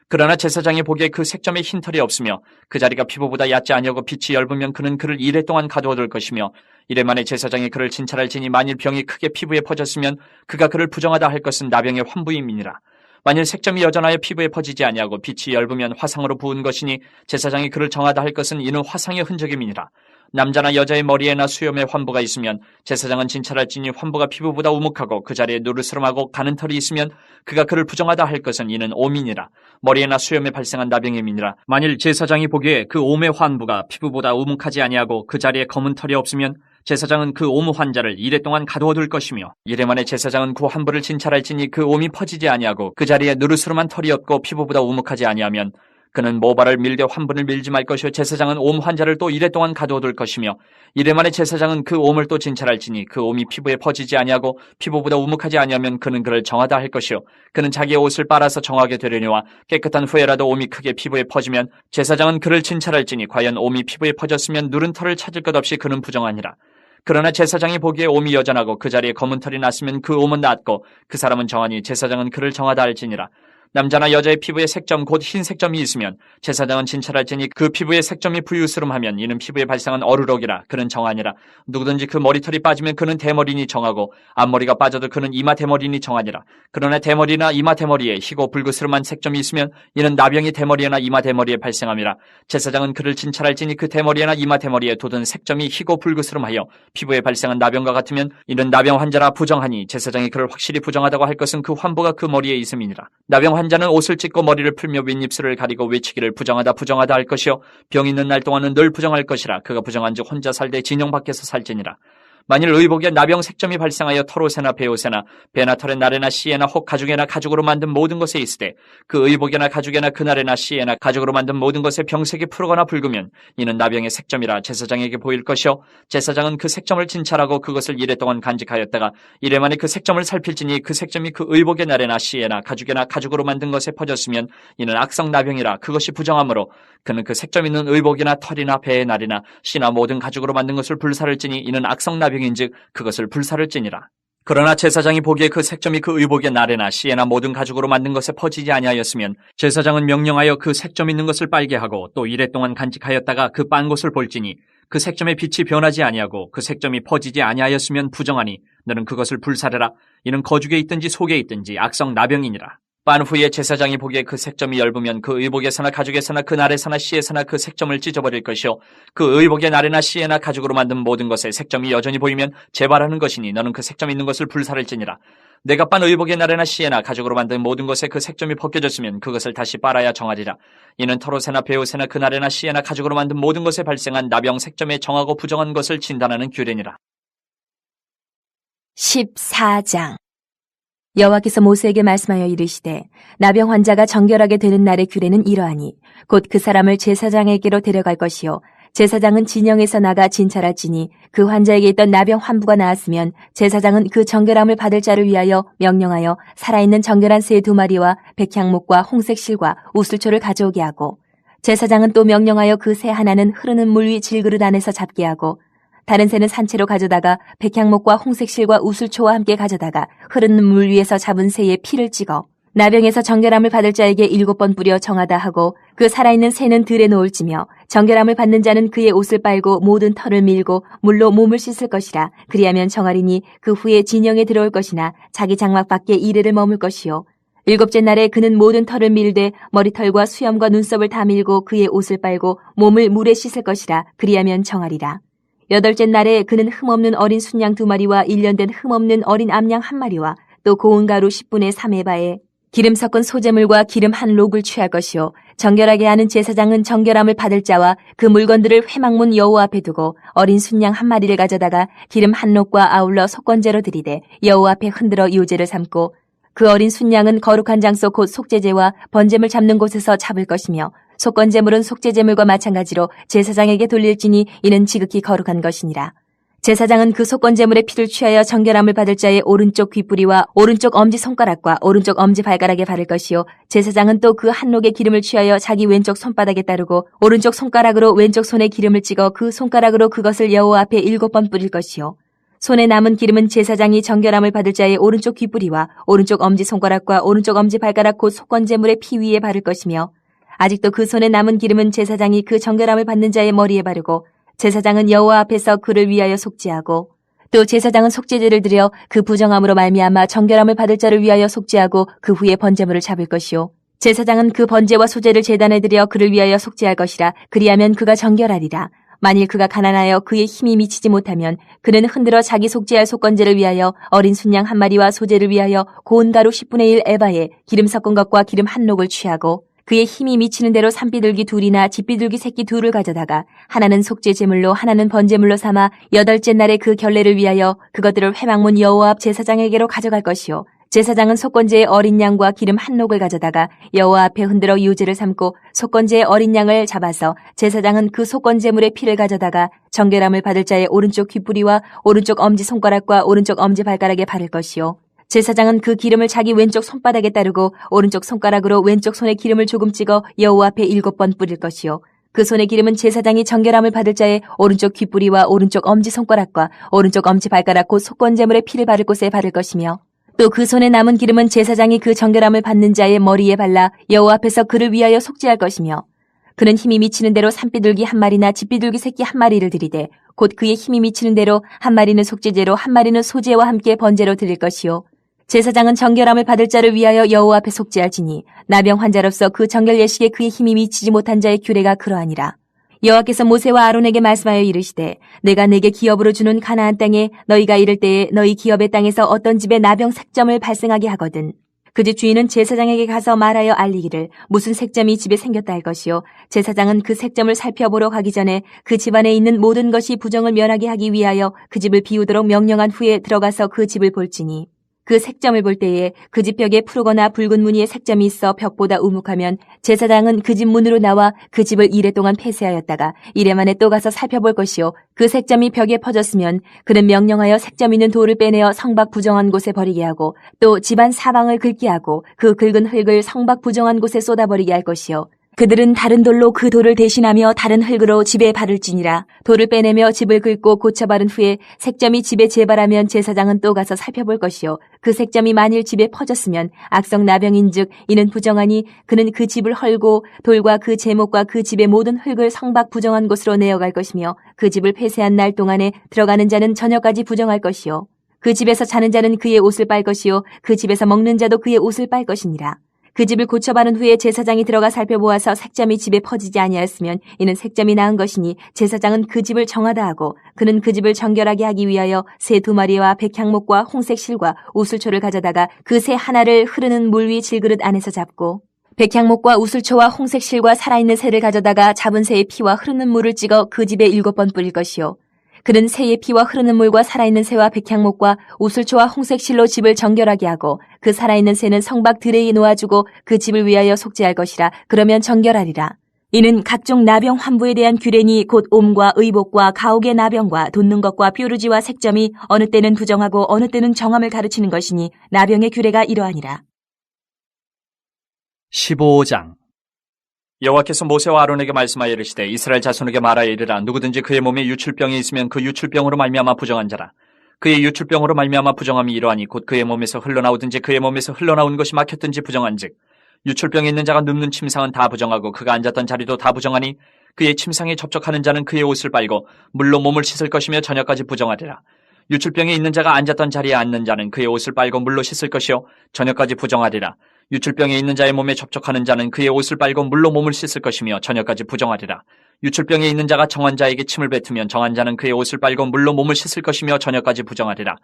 그러나 제사장이 보기에 그 색점에 흰털이 없으며 그 자리가 피부보다 얕지 아니하고 빛이 엷으면 그는 그를 이래 동안 가두어 둘 것이며 이래 만에 제사장이 그를 진찰할지니 만일 병이 크게 피부에 퍼졌으면 그가 그를 부정하다 할 것은 나병의 환부임이니라. 만일 색점이 여전하여 피부에 퍼지지 아니하고 빛이 엷으면 화상으로 부은 것이니 제사장이 그를 정하다 할 것은 이는 화상의 흔적임이니라. 남자나 여자의 머리에나 수염에 환부가 있으면 제사장은 진찰할지니 환부가 피부보다 우묵하고 그 자리에 누르스름하고 가는 털이 있으면 그가 그를 부정하다 할 것은 이는 오민이라. 머리에나 수염에 발생한 나병임이니라. 만일 제사장이 보기에 그 옴의 환부가 피부보다 우묵하지 아니하고 그 자리에 검은 털이 없으면 제사장은 그 옴 환자를 이래 동안 가두어 둘 것이며 이래 만에 제사장은 그 환부를 진찰할지니 그 옴이 퍼지지 아니하고 그 자리에 누르스름한 털이 없고 피부보다 우묵하지 아니하면 그는 모발을 밀되 환부를 밀지 말 것이요 제사장은 옴 환자를 또 이래 동안 가두어 둘 것이며 이래 만에 제사장은 그 옴을 또 진찰할지니 그 옴이 피부에 퍼지지 아니하고 피부보다 우묵하지 아니하면 그는 그를 정하다 할 것이요 그는 자기의 옷을 빨아서 정하게 되려니와 깨끗한 후에라도 옴이 크게 피부에 퍼지면 제사장은 그를 진찰할지니 과연 옴이 피부에 퍼졌으면 누른 털을 찾을 것 없이 그는 부정하니라. 그러나 제사장이 보기에 옴이 여전하고 그 자리에 검은 털이 났으면 그 옴은 낫고 그 사람은 정하니 제사장은 그를 정하다 할지니라. 남자나 여자의 피부에 색점 곧 흰 색점이 있으면 제사장은 진찰할지니 그 피부에 색점이 부유스름하면 이는 피부에 발생한 어루럭이라. 그는 정하니라. 누구든지 그 머리털이 빠지면 그는 대머리니 정하고 앞머리가 빠져도 그는 이마 대머리니 정하니라. 그러나 대머리나 이마 대머리에 희고 불그스름한 색점이 있으면 이는 나병이 대머리나 이마 대머리에 발생함이라. 제사장은 그를 진찰할지니 그 대머리나 이마 대머리에 돋은 색점이 희고 불그스름하여 피부에 발생한 나병과 같으면 이는 나병 환자라 부정하니 제사장이 그를 확실히 부정하다고 할 것은 그 환부가 그 머리에 있음이니라. 나병 환자는 옷을 찢고 머리를 풀며 윗입술을 가리고 외치기를 부정하다 부정하다 할 것이요 병 있는 날 동안은 늘 부정할 것이라. 그가 부정한즉 혼자 살되 진영 밖에서 살지니라. 만일 의복에 나병 색점이 발생하여 털옷에나 베옷에나 배나 털에 나래나 씨에나 혹 가죽에나 가죽으로 만든 모든 것에 있으되 그 의복에나 가죽에나 그날에나 씨에나 가죽으로 만든 모든 것에 병색이 푸르거나 붉으면 이는 나병의 색점이라 제사장에게 보일 것이요 제사장은 그 색점을 진찰하고 그것을 이래 동안 간직하였다가 이래 만에 그 색점을 살필지니 그 색점이 그 의복의 나래나 씨에나 가죽에나 가죽으로 만든 것에 퍼졌으면 이는 악성 나병이라 그것이 부정하므로 그는 그 색점 있는 의복이나 털이나 배의 날이나 씨나 모든 가죽으로 만든 것을 불사를 찌니 이는 악성 나병인즉 그것을 불사를 찌니라. 그러나 제사장이 보기에 그 색점이 그 의복의 날에나 씨에나 모든 가죽으로 만든 것에 퍼지지 아니하였으면 제사장은 명령하여 그 색점 있는 것을 빨게 하고 또 이래 동안 간직하였다가 그 빤 것을 볼지니 그 색점의 빛이 변하지 아니하고 그 색점이 퍼지지 아니하였으면 부정하니 너는 그것을 불사르라. 이는 거죽에 있든지 속에 있든지 악성 나병이니라. 빤 후에 제사장이 보기에 그 색점이 엷으면 그 의복에서나 가죽에서나 그 날에서나 씨에서나 그 색점을 찢어버릴 것이요 그 의복의 날에나 씨에나 가죽으로 만든 모든 것에 색점이 여전히 보이면 재발하는 것이니 너는 그 색점 있는 것을 불사를지니라. 내가 빤 의복의 날에나 씨에나 가죽으로 만든 모든 것에 그 색점이 벗겨졌으면 그것을 다시 빨아야 정하리라. 이는 털옷에나 베옷에나 그 날에나 씨에나 가죽으로 만든 모든 것에 발생한 나병 색점에 정하고 부정한 것을 진단하는 규례니라. 14장 여호와께서 모세에게 말씀하여 이르시되 나병 환자가 정결하게 되는 날의 규례는 이러하니 곧 그 사람을 제사장에게로 데려갈 것이요 제사장은 진영에서 나가 진찰할지니 그 환자에게 있던 나병 환부가 나았으면 제사장은 그 정결함을 받을 자를 위하여 명령하여 살아있는 정결한 새 2마리와 백향목과 홍색 실과 우슬초를 가져오게 하고 제사장은 또 명령하여 그 새 하나는 흐르는 물 위 질그릇 안에서 잡게 하고 다른 새는 산채로 가져다가 백향목과 홍색실과 우슬초와 함께 가져다가 흐르는 물 위에서 잡은 새의 피를 찍어 나병에서 정결함을 받을 자에게 7번 뿌려 정하다 하고 그 살아있는 새는 들에 놓을지며 정결함을 받는 자는 그의 옷을 빨고 모든 털을 밀고 물로 몸을 씻을 것이라. 그리하면 정하리니 그 후에 진영에 들어올 것이나 자기 장막 밖에 이래를 머물 것이요 7째 날에 그는 모든 털을 밀되 머리털과 수염과 눈썹을 다 밀고 그의 옷을 빨고 몸을 물에 씻을 것이라. 그리하면 정하리라. 8째 날에 그는 흠없는 어린 순양 2마리와 1년 된 흠없는 어린 암양 1마리와 또 고운 가루 10분의 3에바에 기름 섞은 소재물과 기름 한 록을 취할 것이요 정결하게 하는 제사장은 정결함을 받을 자와 그 물건들을 회막문 여호와 앞에 두고 어린 순양 1마리를 가져다가 기름 한 록과 아울러 속건제로 드리되 여호와 앞에 흔들어 유제를 삼고 그 어린 순양은 거룩한 장소 곧 속죄제와 번제물 잡는 곳에서 잡을 것이며 속건제물은 속죄제물과 마찬가지로 제사장에게 돌릴지니 이는 지극히 거룩한 것이니라. 제사장은 그 속건제물의 피를 취하여 정결함을 받을 자의 오른쪽 귓뿌리와 오른쪽 엄지손가락과 오른쪽 엄지발가락에 바를 것이요 제사장은 또 그 한 록의 기름을 취하여 자기 왼쪽 손바닥에 따르고 오른쪽 손가락으로 왼쪽 손에 기름을 찍어 그 손가락으로 그것을 여호와 앞에 7번 뿌릴 것이요 손에 남은 기름은 제사장이 정결함을 받을 자의 오른쪽 귓뿌리와 오른쪽 엄지손가락과 오른쪽 엄지발가락 곧 속건제물의 피 위에 바를 것이며 아직도 그 손에 남은 기름은 제사장이 그 정결함을 받는 자의 머리에 바르고 제사장은 여호와 앞에서 그를 위하여 속죄하고 또 제사장은 속죄제를 드려 그 부정함으로 말미암아 정결함을 받을 자를 위하여 속죄하고 그 후에 번제물을 잡을 것이요 제사장은 그 번제와 소제를 제단에 드려 그를 위하여 속죄할 것이라. 그리하면 그가 정결하리라. 만일 그가 가난하여 그의 힘이 미치지 못하면 그는 흔들어 자기 속죄할 속건제를 위하여 어린 순양 1마리와 소제를 위하여 고운 가루 10분의 1 에바에 기름 섞은 것과 기름 한 록을 취하고 그의 힘이 미치는 대로 산비둘기 2이나 집비둘기 새끼 2를 가져다가 하나는 속죄 제물로 하나는 번제물로 삼아 8째 날에 그 결례를 위하여 그것들을 회막문 여호와 앞 제사장에게로 가져갈 것이요 제사장은 속건제의 어린 양과 기름 한 록을 가져다가 여호와 앞에 흔들어 유제를 삼고 속건제의 어린 양을 잡아서 제사장은 그 속건제물의 피를 가져다가 정결함을 받을 자의 오른쪽 귓뿌리와 오른쪽 엄지손가락과 오른쪽 엄지발가락에 바를 것이요 제사장은 그 기름을 자기 왼쪽 손바닥에 따르고 오른쪽 손가락으로 왼쪽 손에 기름을 조금 찍어 여호와 앞에 7번 뿌릴 것이요 그 손의 기름은 제사장이 정결함을 받을 자의 오른쪽 귓뿌리와 오른쪽 엄지손가락과 오른쪽 엄지발가락 곧 속건제물의 피를 바를 곳에 바를 것이며 또 그 손에 남은 기름은 제사장이 그 정결함을 받는 자의 머리에 발라 여호와 앞에서 그를 위하여 속죄할 것이며 그는 힘이 미치는 대로 산비둘기 1마리나 집비둘기 새끼 1마리를 드리되 곧 그의 힘이 미치는 대로 1마리는 속죄제로 1마리는 소제와 함께 번제로 드릴 것이요 제사장은 정결함을 받을 자를 위하여 여호와 앞에 속죄할지니 나병 환자로서 그 정결 예식에 그의 힘이 미치지 못한 자의 규례가 그러하니라. 여호와께서 모세와 아론에게 말씀하여 이르시되 내가 내게 기업으로 주는 가나안 땅에 너희가 이를 때에 너희 기업의 땅에서 어떤 집에 나병 색점을 발생하게 하거든 그 집 주인은 제사장에게 가서 말하여 알리기를 무슨 색점이 집에 생겼다 할 것이요. 제사장은 그 색점을 살펴보러 가기 전에 그 집안에 있는 모든 것이 부정을 면하게 하기 위하여 그 집을 비우도록 명령한 후에 들어가서 그 집을 볼지니 그 색점을 볼 때에 그 집 벽에 푸르거나 붉은 무늬의 색점이 있어 벽보다 우묵하면 제사장은 그 집 문으로 나와 그 집을 이래 동안 폐쇄하였다가 이래 만에 또 가서 살펴볼 것이요. 그 색점이 벽에 퍼졌으면 그는 명령하여 색점 있는 돌을 빼내어 성박 부정한 곳에 버리게 하고 또 집안 사방을 긁게 하고 그 긁은 흙을 성박 부정한 곳에 쏟아버리게 할 것이요. 그들은 다른 돌로 그 돌을 대신하며 다른 흙으로 집에 바를지니라. 돌을 빼내며 집을 긁고 고쳐 바른 후에 색점이 집에 재발하면 제사장은 또 가서 살펴볼 것이요. 그 색점이 만일 집에 퍼졌으면 악성 나병인즉 이는 부정하니 그는 그 집을 헐고 돌과 그 제목과 그 집의 모든 흙을 성박 부정한 곳으로 내어갈 것이며 그 집을 폐쇄한 날 동안에 들어가는 자는 저녁까지 부정할 것이요. 그 집에서 자는 자는 그의 옷을 빨 것이요. 그 집에서 먹는 자도 그의 옷을 빨 것이니라. 그 집을 고쳐바른 후에 제사장이 들어가 살펴보아서 색점이 집에 퍼지지 아니하였으면 이는 색점이 나은 것이니 제사장은 그 집을 정하다 하고 그는 그 집을 정결하게 하기 위하여 새 2마리와 백향목과 홍색 실과 우슬초를 가져다가 그 새 하나를 흐르는 물 위 질그릇 안에서 잡고 백향목과 우슬초와 홍색 실과 살아있는 새를 가져다가 잡은 새의 피와 흐르는 물을 찍어 그 집에 7번 뿌릴 것이요. 그는 새의 피와 흐르는 물과 살아있는 새와 백향목과 우슬초와 홍색실로 집을 정결하게 하고 그 살아있는 새는 성박 드레에 놓아주고 그 집을 위하여 속죄할 것이라. 그러면 정결하리라. 이는 각종 나병 환부에 대한 규례니 곧 옴과 의복과 가옥의 나병과 돋는 것과 뾰루지와 색점이 어느 때는 부정하고 어느 때는 정함을 가르치는 것이니 나병의 규례가 이러하니라. 15장 여호와께서 모세와 아론에게 말씀하여 이르시되 이스라엘 자손에게 말하여 이르라. 누구든지 그의 몸에 유출병이 있으면 그 유출병으로 말미암아 부정한 자라. 그의 유출병으로 말미암아 부정함이 이러하니 곧 그의 몸에서 흘러나오든지 그의 몸에서 흘러나온 것이 막혔든지 부정한즉 유출병이 있는 자가 눕는 침상은 다 부정하고 그가 앉았던 자리도 다 부정하니 그의 침상에 접촉하는 자는 그의 옷을 빨고 물로 몸을 씻을 것이며 저녁까지 부정하리라. 유출병이 있는 자가 앉았던 자리에 앉는 자는 그의 옷을 빨고 물로 씻을 것이요 저녁까지 부정하리라. 유출병이 있는 자의 몸에 접촉하는 자는 그의 옷을 빨고 물로 몸을 씻을 것이며 저녁까지 부정하리라. 유출병이 있는 자가 정한 자에게 침을 뱉으면 정한 자는 그의 옷을 빨고 물로 몸을 씻을 것이며 저녁까지 부정하리라.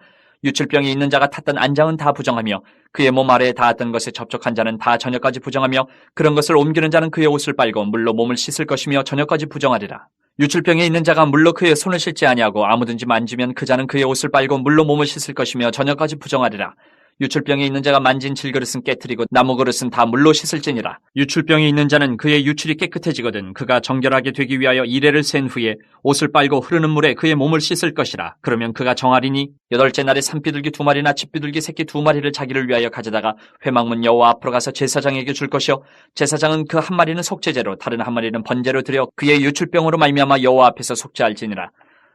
유출병이 있는 자가 탔던 안장은 다 부정하며 그의 몸 아래에 닿았던 것에 접촉한 자는 다 저녁까지 부정하며 그런 것을 옮기는 자는 그의 옷을 빨고 물로 몸을 씻을 것이며 저녁까지 부정하리라. 유출병에 있는 자가 물로 그의 손을 씻지 아니하고 아무든지 만지면 그 자는 그의 옷을 빨고 물로 몸을 씻을 것이며 저녁까지 부정하리라. 유출병이 있는 자가 만진 질그릇은 깨트리고 나무 그릇은 다 물로 씻을지니라. 유출병이 있는 자는 그의 유출이 깨끗해지거든 그가 정결하게 되기 위하여 이레를 센 후에 옷을 빨고 흐르는 물에 그의 몸을 씻을 것이라. 그러면 그가 정하리니 8째 날에 산비둘기 2마리나 집비둘기 새끼 2마리를 자기를 위하여 가져다가 회막문 여호와 앞으로 가서 제사장에게 줄 것이요 제사장은 그 한 마리는 속죄제로 다른 한 마리는 번제로 드려 그의 유출병으로 말미암아 여호와 앞에서 속죄할지니라.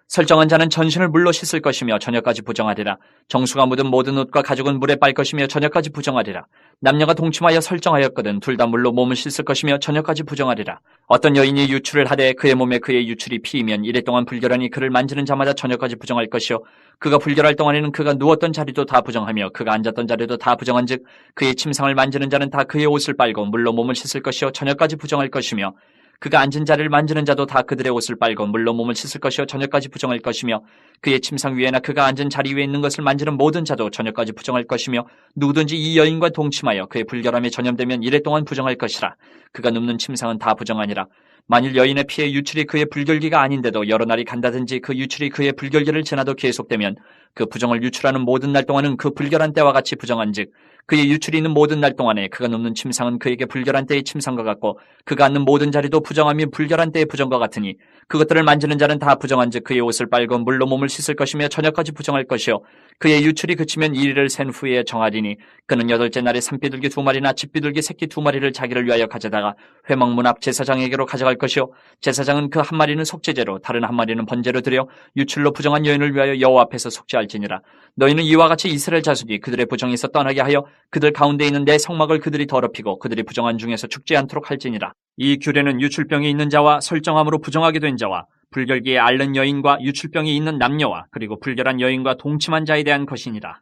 설정한 자는 전신을 물로 씻을 것이며 저녁까지 부정하리라. 정수가 묻은 모든 옷과 가죽은 물에 빨 것이며 저녁까지 부정하리라. 남녀가 동침하여 설정하였거든 둘 다 물로 몸을 씻을 것이며 저녁까지 부정하리라. 어떤 여인이 유출을 하되 그의 몸에 그의 유출이 피이면 이래 동안 불결하니 그를 만지는 자마다 저녁까지 부정할 것이요 그가 불결할 동안에는 그가 누웠던 자리도 다 부정하며 그가 앉았던 자리도 다 부정한즉 그의 침상을 만지는 자는 다 그의 옷을 빨고 물로 몸을 씻을 것이요 저녁까지 부정할 것이며 그가 앉은 자리를 만지는 자도 다 그들의 옷을 빨고 물로 몸을 씻을 것이요 저녁까지 부정할 것이며 그의 침상 위에나 그가 앉은 자리 위에 있는 것을 만지는 모든 자도 저녁까지 부정할 것이며 누구든지 이 여인과 동침하여 그의 불결함에 전염되면 이래 동안 부정할 것이라. 그가 눕는 침상은 다 부정하니라. 만일 여인의 피에 유출이 그의 불결기가 아닌데도 여러 날이 간다든지 그 유출이 그의 불결기를 지나도 계속되면 그 부정을 유출하는 모든 날 동안은 그 불결한 때와 같이 부정한즉 그의 유출이 있는 모든 날 동안에 그가 눕는 침상은 그에게 불결한 때의 침상과 같고 그가 앉는 모든 자리도 부정함이 불결한 때의 부정과 같으니 그것들을 만지는 자는 다 부정한즉 그의 옷을 빨고 물로 몸을 씻을 것이며 저녁까지 부정할 것이요 그의 유출이 그치면 이리를 센 후에 정하리니 그는 8째 날에 산비둘기 2마리나 집비둘기 새끼 2마리를 자기를 위하여 가져다가 회막문 앞 제사장에게로 가져갈 것이요 제사장은 그 한 마리는 속죄제로 다른 한 마리는 번제로 드려 유출로 부정한 여인을 위하여 여호와 앞에서 속죄할지니라. 너희는 이와 같이 이스라엘 자손이 그들의 부정에서 떠나게 하여 그들 가운데 있는 내 성막을 그들이 더럽히고 그들이 부정한 중에서 죽지 않도록 할지니라. 이 규례는 유출병이 있는 자와 설정함으로 부정하게 된 자와 불결기에 앓는 여인과 유출병이 있는 남녀와 그리고 불결한 여인과 동침한 자에 대한 것이니라.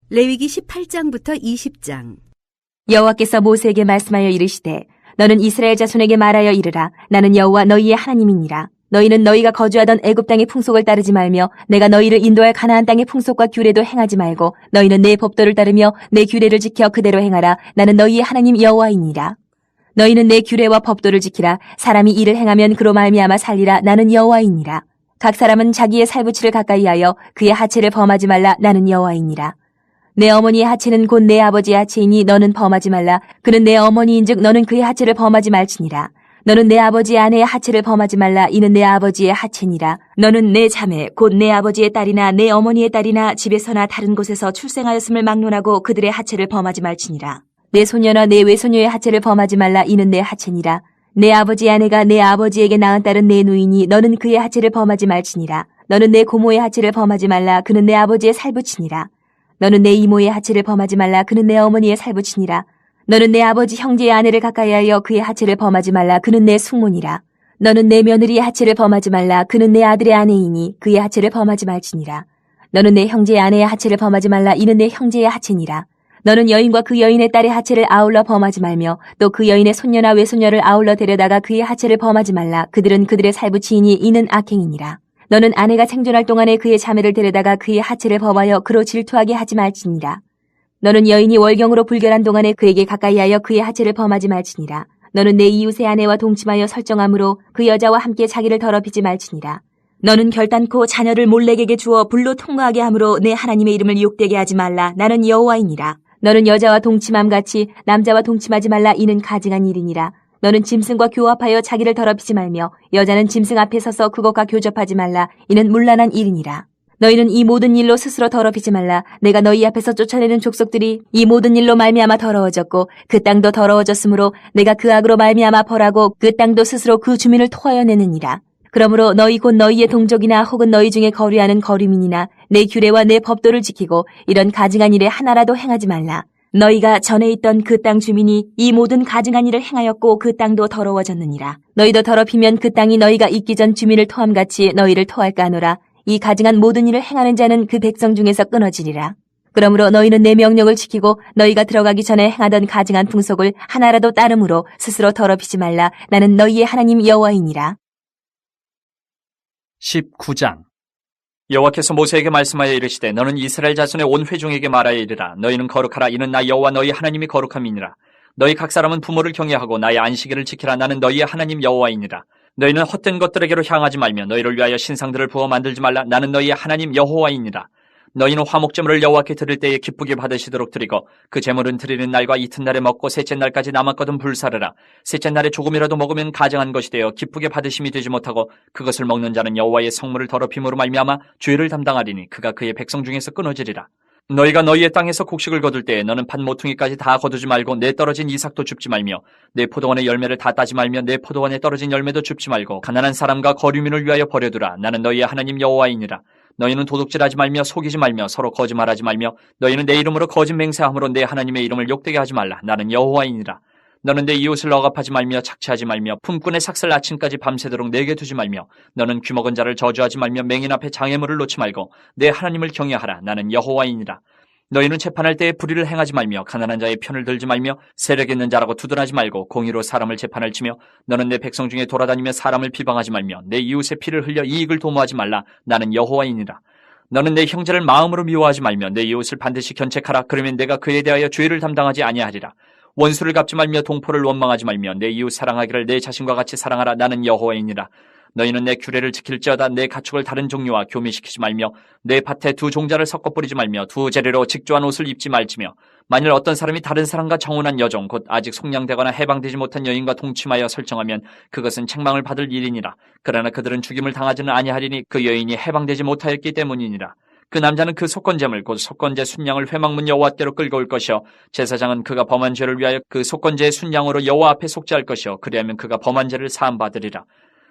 레위기 18장부터 20장. 여호와께서 모세에게 말씀하여 이르시되 너는 이스라엘 자손에게 말하여 이르라. 나는 여호와 너희의 하나님이니라. 너희는 너희가 거주하던 애굽 땅의 풍속을 따르지 말며 내가 너희를 인도할 가나안 땅의 풍속과 규례도 행하지 말고 너희는 내 법도를 따르며 내 규례를 지켜 그대로 행하라. 나는 너희의 하나님 여호와이니라. 너희는 내 규례와 법도를 지키라. 사람이 이를 행하면 그로 말미암아 살리라. 나는 여호와이니라. 각 사람은 자기의 살부치를 가까이하여 그의 하체를 범하지 말라. 나는 여호와이니라. 내 어머니의 하체는 곧 내 아버지의 하체이니 너는 범하지 말라. 그는 내 어머니인즉 너는 그의 하체를 범하지 말지니라. 너는 내 아버지의 아내의 하체를 범하지 말라. 이는 내 아버지의 하체니라. 너는 내 자매 곧 내 아버지의 딸이나 내 어머니의 딸이나 집에서나 다른 곳에서 출생하였음을 막론하고 그들의 하체를 범하지 말지니라. 내 소녀나 내 외소녀의 하체를 범하지 말라. 이는 내 하체니라. 내 아버지의 아내가 내 아버지에게 낳은 딸은 내 누이니 너는 그의 하체를 범하지 말지니라. 너는 내 고모의 하체를 범하지 말라. 그는 내 아버지의 살부치니라. 너는 내 이모의 하체를 범하지 말라. 그는 내 어머니의 살부치니라. 너는 내 아버지 형제의 아내를 가까이하여 그의 하체를 범하지 말라. 그는 내 숙모니라. 너는 내 며느리의 하체를 범하지 말라. 그는 내 아들의 아내이니 그의 하체를 범하지 말지니라. 너는 내 형제의 아내의 하체를 범하지 말라. 이는 내 형제의 하체니라. 너는 여인과 그 여인의 딸의 하체를 아울러 범하지 말며 또 그 여인의 손녀나 외손녀를 아울러 데려다가 그의 하체를 범하지 말라. 그들은 그들의 살부치이니 이는 악행이니라. 너는 아내가 생존할 동안에 그의 자매를 데려다가 그의 하체를 범하여 그로 질투하게 하지 말지니라. 너는 여인이 월경으로 불결한 동안에 그에게 가까이하여 그의 하체를 범하지 말지니라. 너는 내 이웃의 아내와 동침하여 설정함으로 그 여자와 함께 자기를 더럽히지 말지니라. 너는 결단코 자녀를 몰렉에게 주어 불로 통과하게 함으로 내 하나님의 이름을 욕되게 하지 말라. 나는 여호와이니라. 너는 여자와 동침함같이 남자와 동침하지 말라. 이는 가증한 일이니라. 너는 짐승과 교합하여 자기를 더럽히지 말며 여자는 짐승 앞에 서서 그것과 교접하지 말라. 이는 문란한 일이니라. 너희는 이 모든 일로 스스로 더럽히지 말라. 내가 너희 앞에서 쫓아내는 족속들이 이 모든 일로 말미암아 더러워졌고 그 땅도 더러워졌으므로 내가 그 악으로 말미암아 벌하고 그 땅도 스스로 그 주민을 토하여 내느니라. 그러므로 너희 곧 너희의 동족이나 혹은 너희 중에 거류하는 거류민이나 내 규례와 내 법도를 지키고 이런 가증한 일에 하나라도 행하지 말라. 너희가 전에 있던 그 땅 주민이 이 모든 가증한 일을 행하였고 그 땅도 더러워졌느니라. 너희도 더럽히면 그 땅이 너희가 있기 전 주민을 토함같이 너희를 토할까 하노라. 이 가증한 모든 일을 행하는 자는 그 백성 중에서 끊어지리라. 그러므로 너희는 내 명령을 지키고 너희가 들어가기 전에 행하던 가증한 풍속을 하나라도 따름으로 스스로 더럽히지 말라. 나는 너희의 하나님 여호와이니라. 19장 여호와께서 모세에게 말씀하여 이르시되 너는 이스라엘 자손의 온 회중에게 말하여 이르라. 너희는 거룩하라. 이는 나 여호와 너희 하나님이 거룩함이니라. 너희 각 사람은 부모를 경외하고 나의 안식일을 지키라. 나는 너희의 하나님 여호와이니라. 너희는 헛된 것들에게로 향하지 말며 너희를 위하여 신상들을 부어 만들지 말라. 나는 너희의 하나님 여호와이니라. 너희는 화목제물을 여호와께 드릴 때에 기쁘게 받으시도록 드리고 그 제물은 드리는 날과 이튿날에 먹고 셋째 날까지 남았거든 불사르라. 셋째 날에 조금이라도 먹으면 가증한 것이 되어 기쁘게 받으심이 되지 못하고 그것을 먹는 자는 여호와의 성물을 더럽힘으로 말미암아 죄를 담당하리니 그가 그의 백성 중에서 끊어지리라. 너희가 너희의 땅에서 곡식을 거둘 때에 너는 밭 모퉁이까지 다 거두지 말고 내 떨어진 이삭도 줍지 말며 내 포도원의 열매를 다 따지 말며 내 포도원에 떨어진 열매도 줍지 말고 가난한 사람과 거류민을 위하여 버려두라. 나는 너희의 하나님 여호와이니라. 너희는 도둑질하지 말며 속이지 말며 서로 거짓말하지 말며 너희는 내 이름으로 거짓 맹세함으로 내 하나님의 이름을 욕되게 하지 말라. 나는 여호와이니라. 너는 내 이웃을 억압하지 말며 착취하지 말며 품꾼의 삭슬 아침까지 밤새도록 내게 두지 말며 너는 귀먹은 자를 저주하지 말며 맹인 앞에 장애물을 놓지 말고 내 하나님을 경외하라. 나는 여호와이니라. 너희는 재판할 때에 불의를 행하지 말며 가난한 자의 편을 들지 말며 세력 있는 자라고 두둔하지 말고 공의로 사람을 재판을 치며 너는 내 백성 중에 돌아다니며 사람을 비방하지 말며 내 이웃의 피를 흘려 이익을 도모하지 말라. 나는 여호와이니라. 너는 내 형제를 마음으로 미워하지 말며 내 이웃을 반드시 견책하라. 그러면 내가 그에 대하여 죄를 담당하지 아니하리라. 원수를 갚지 말며 동포를 원망하지 말며 내 이웃 사랑하기를 내 자신과 같이 사랑하라. 나는 여호와이니라. 너희는 내 규례를 지킬지어다. 내 가축을 다른 종류와 교미시키지 말며 내 밭에 두 종자를 섞어 뿌리지 말며 두 재료로 직조한 옷을 입지 말지며 만일 어떤 사람이 다른 사람과 정혼한 여종 곧 아직 속량되거나 해방되지 못한 여인과 동침하여 설정하면 그것은 책망을 받을 일이니라. 그러나 그들은 죽임을 당하지는 아니하리니 그 여인이 해방되지 못하였기 때문이니라. 그 남자는 그 속건제물 곧 속건제 순양을 회막문 여호와께로 끌고 올 것이요 제사장은 그가 범한 죄를 위하여 그 속건제의 순양으로 여호와 앞에 속죄할 것이요 그리하면 그가 범한 죄를 사함 받으리라.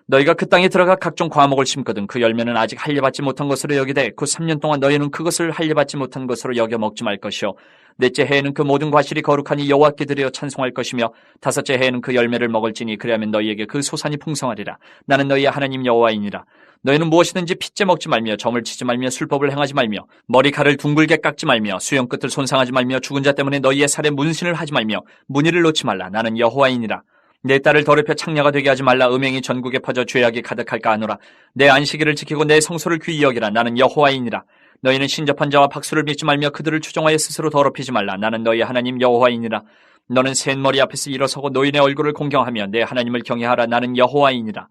너희가 그 땅에 들어가 각종 과목을 심거든 그 열매는 아직 할례받지 못한 것으로 여기되 그 3년 동안 너희는 그것을 할례받지 못한 것으로 여겨 먹지 말 것이요 넷째 해에는 그 모든 과실이 거룩하니 여호와께 드려 찬송할 것이며 다섯째 해에는 그 열매를 먹을지니 그리하면 너희에게 그 소산이 풍성하리라. 나는 너희의 하나님 여호와이니라. 너희는 무엇이든지 핏째 먹지 말며 점을 치지 말며 술법을 행하지 말며 머리칼을 둥글게 깎지 말며 수염 끝을 손상하지 말며 죽은 자 때문에 너희의 살에 문신을 하지 말며 무늬를 놓지 말라. 나는 여호와이니라. 내 딸을 더럽혀 창녀가 되게 하지 말라. 음행이 전국에 퍼져 죄악이 가득할까 하노라. 내 안식일을 지키고 내 성소를 귀히 여기라. 나는 여호와이니라. 너희는 신접한 자와 박수를 맺지 말며 그들을 추종하여 스스로 더럽히지 말라. 나는 너희 하나님 여호와이니라. 너는 셋 머리 앞에서 일어서고 노인의 얼굴을 공경하며 내 하나님을 경외하라. 나는 여호와이니라.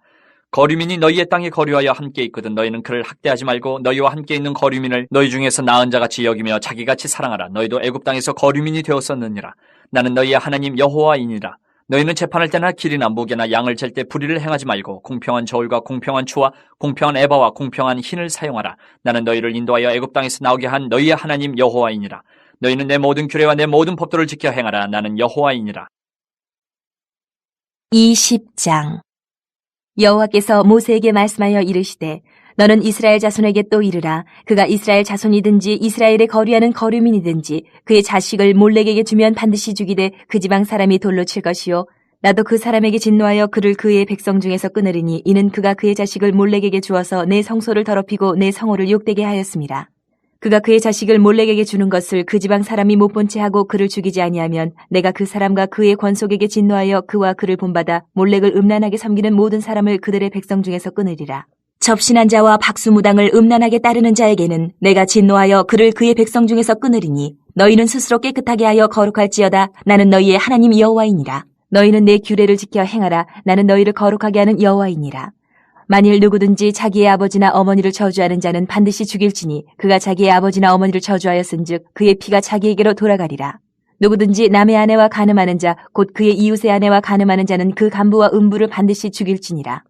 거류민이 너희의 땅에 거류하여 함께 있거든 너희는 그를 학대하지 말고 너희와 함께 있는 거류민을 너희 중에서 나은 자같이 여기며 자기같이 사랑하라. 너희도 애굽 땅에서 거류민이 되었었느니라. 나는 너희의 하나님 여호와이니라. 너희는 재판할 때나 길이나 무게나 양을 잴 때 불의를 행하지 말고 공평한 저울과 공평한 추와 공평한 에바와 공평한 흰을 사용하라. 나는 너희를 인도하여 애굽 땅에서 나오게 한 너희의 하나님 여호와이니라. 너희는 내 모든 규례와 내 모든 법도를 지켜 행하라. 나는 여호와이니라. 20장 여호와께서 모세에게 말씀하여 이르시되 너는 이스라엘 자손에게 또 이르라. 그가 이스라엘 자손이든지 이스라엘에 거류하는 거류민이든지 그의 자식을 몰렉에게 주면 반드시 죽이되 그 지방 사람이 돌로 칠 것이요 나도 그 사람에게 진노하여 그를 그의 백성 중에서 끊으리니 이는 그가 그의 자식을 몰렉에게 주어서 내 성소를 더럽히고 내 성호를 욕되게 하였습니다. 그가 그의 자식을 몰렉에게 주는 것을 그 지방 사람이 못 본 채 하고 그를 죽이지 아니하면 내가 그 사람과 그의 권속에게 진노하여 그와 그를 본받아 몰렉을 음란하게 섬기는 모든 사람을 그들의 백성 중에서 끊으리라. 접신한 자와 박수무당을 음란하게 따르는 자에게는 내가 진노하여 그를 그의 백성 중에서 끊으리니 너희는 스스로 깨끗하게 하여 거룩할지어다. 나는 너희의 하나님 여호와이니라. 너희는 내 규례를 지켜 행하라. 나는 너희를 거룩하게 하는 여호와이니라. 만일 누구든지 자기의 아버지나 어머니를 저주하는 자는 반드시 죽일지니 그가 자기의 아버지나 어머니를 저주하였은즉 그의 피가 자기에게로 돌아가리라. 누구든지 남의 아내와 간음하는 자 곧 그의 이웃의 아내와 간음하는 자는 그 간부와 음부를 반드시 죽일지니라.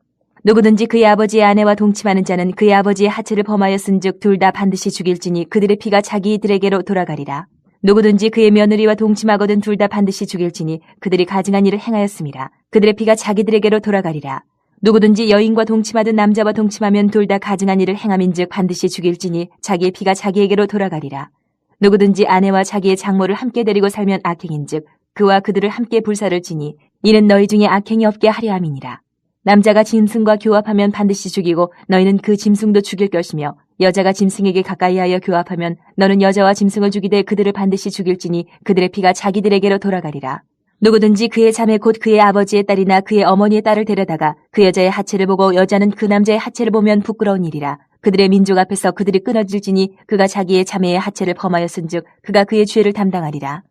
누구든지 그의 아버지의 아내와 동침하는 자는 그의 아버지의 하체를 범하였은즉 둘 다 반드시 죽일지니 그들의 피가 자기들에게로 돌아가리라. 누구든지 그의 며느리와 동침하거든 둘 다 반드시 죽일지니 그들이 가증한 일을 행하였습니다. 그들의 피가 자기들에게로 돌아가리라. 누구든지 여인과 동침하든 남자와 동침하면 둘 다 가증한 일을 행함인즉 반드시 죽일지니 자기의 피가 자기에게로 돌아가리라. 누구든지 아내와 자기의 장모를 함께 데리고 살면 악행인즉 그와 그들을 함께 불사를 지니 이는 너희 중에 악행이 없게 하려 함이니라. 남자가 짐승과 교합하면 반드시 죽이고 너희는 그 짐승도 죽일 것이며 여자가 짐승에게 가까이하여 교합하면 너는 여자와 짐승을 죽이되 그들을 반드시 죽일지니 그들의 피가 자기들에게로 돌아가리라. 누구든지 그의 자매 곧 그의 아버지의 딸이나 그의 어머니의 딸을 데려다가 그 여자의 하체를 보고 여자는 그 남자의 하체를 보면 부끄러운 일이라. 그들의 민족 앞에서 그들이 끊어질지니 그가 자기의 자매의 하체를 범하였은즉 그가 그의 죄를 담당하리라.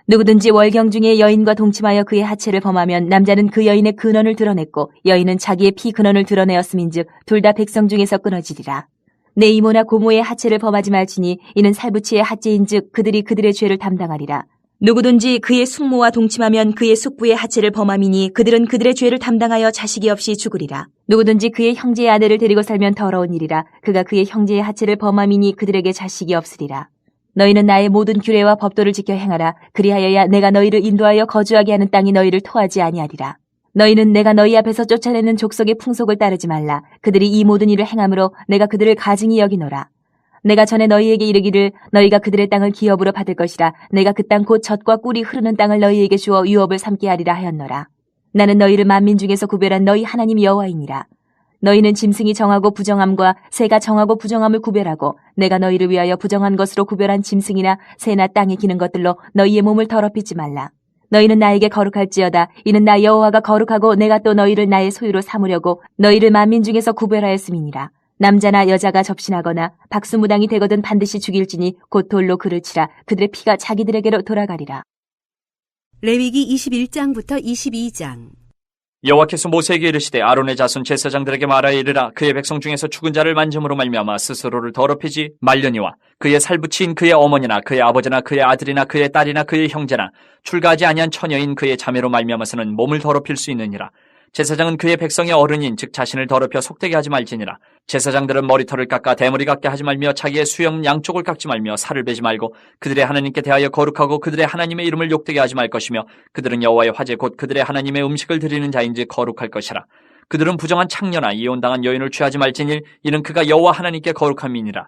누구든지 월경 중에 여인과 동침하여 그의 하체를 범하면 남자는 그 여인의 근원을 드러냈고 여인은 자기의 피 근원을 드러내었음인즉 둘 다 백성 중에서 끊어지리라. 내 이모나 고모의 하체를 범하지 말지니 이는 살부치의 하체인즉 그들이 그들의 죄를 담당하리라. 누구든지 그의 숙모와 동침하면 그의 숙부의 하체를 범함이니 그들은 그들의 죄를 담당하여 자식이 없이 죽으리라. 누구든지 그의 형제의 아내를 데리고 살면 더러운 일이라. 그가 그의 형제의 하체를 범함이니 그들에게 자식이 없으리라. 너희는 나의 모든 규례와 법도를 지켜 행하라. 그리하여야 내가 너희를 인도하여 거주하게 하는 땅이 너희를 토하지 아니하리라. 너희는 내가 너희 앞에서 쫓아내는 족속의 풍속을 따르지 말라. 그들이 이 모든 일을 행함으로 내가 그들을 가증히 여기노라. 내가 전에 너희에게 이르기를 너희가 그들의 땅을 기업으로 받을 것이라. 내가 그 땅 곧 젖과 꿀이 흐르는 땅을 너희에게 주어 유업을 삼게 하리라 하였노라. 나는 너희를 만민 중에서 구별한 너희 하나님 여호와이니라. 너희는 짐승이 정하고 부정함과 새가 정하고 부정함을 구별하고 내가 너희를 위하여 부정한 것으로 구별한 짐승이나 새나 땅에 기는 것들로 너희의 몸을 더럽히지 말라. 너희는 나에게 거룩할지어다. 이는 나 여호와가 거룩하고 내가 또 너희를 나의 소유로 삼으려고 너희를 만민 중에서 구별하였음이니라. 남자나 여자가 접신하거나 박수무당이 되거든 반드시 죽일지니 곧 돌로 그를 치라. 그들의 피가 자기들에게로 돌아가리라. 레위기 21장부터 22장. 여호와께서 모세에게 이르시되 아론의 자손 제사장들에게 말하여 이르라. 그의 백성 중에서 죽은 자를 만짐으로 말미암아 스스로를 더럽히지 말려니와 그의 살부치인 그의 어머니나 그의 아버지나 그의 아들이나 그의 딸이나 그의 형제나 출가하지 아니한 처녀인 그의 자매로 말미암아서는 몸을 더럽힐 수 있느니라. 제사장은 그의 백성의 어른인 즉 자신을 더럽혀 속되게 하지 말지니라. 제사장들은 머리털을 깎아 대머리 같게 하지 말며 자기의 수염 양쪽을 깎지 말며 살을 베지 말고 그들의 하나님께 대하여 거룩하고 그들의 하나님의 이름을 욕되게 하지 말 것이며 그들은 여호와의 화제 곧 그들의 하나님의 음식을 드리는 자인지 거룩할 것이라. 그들은 부정한 창녀나 이혼당한 여인을 취하지 말지니 이는 그가 여호와 하나님께 거룩함이니라.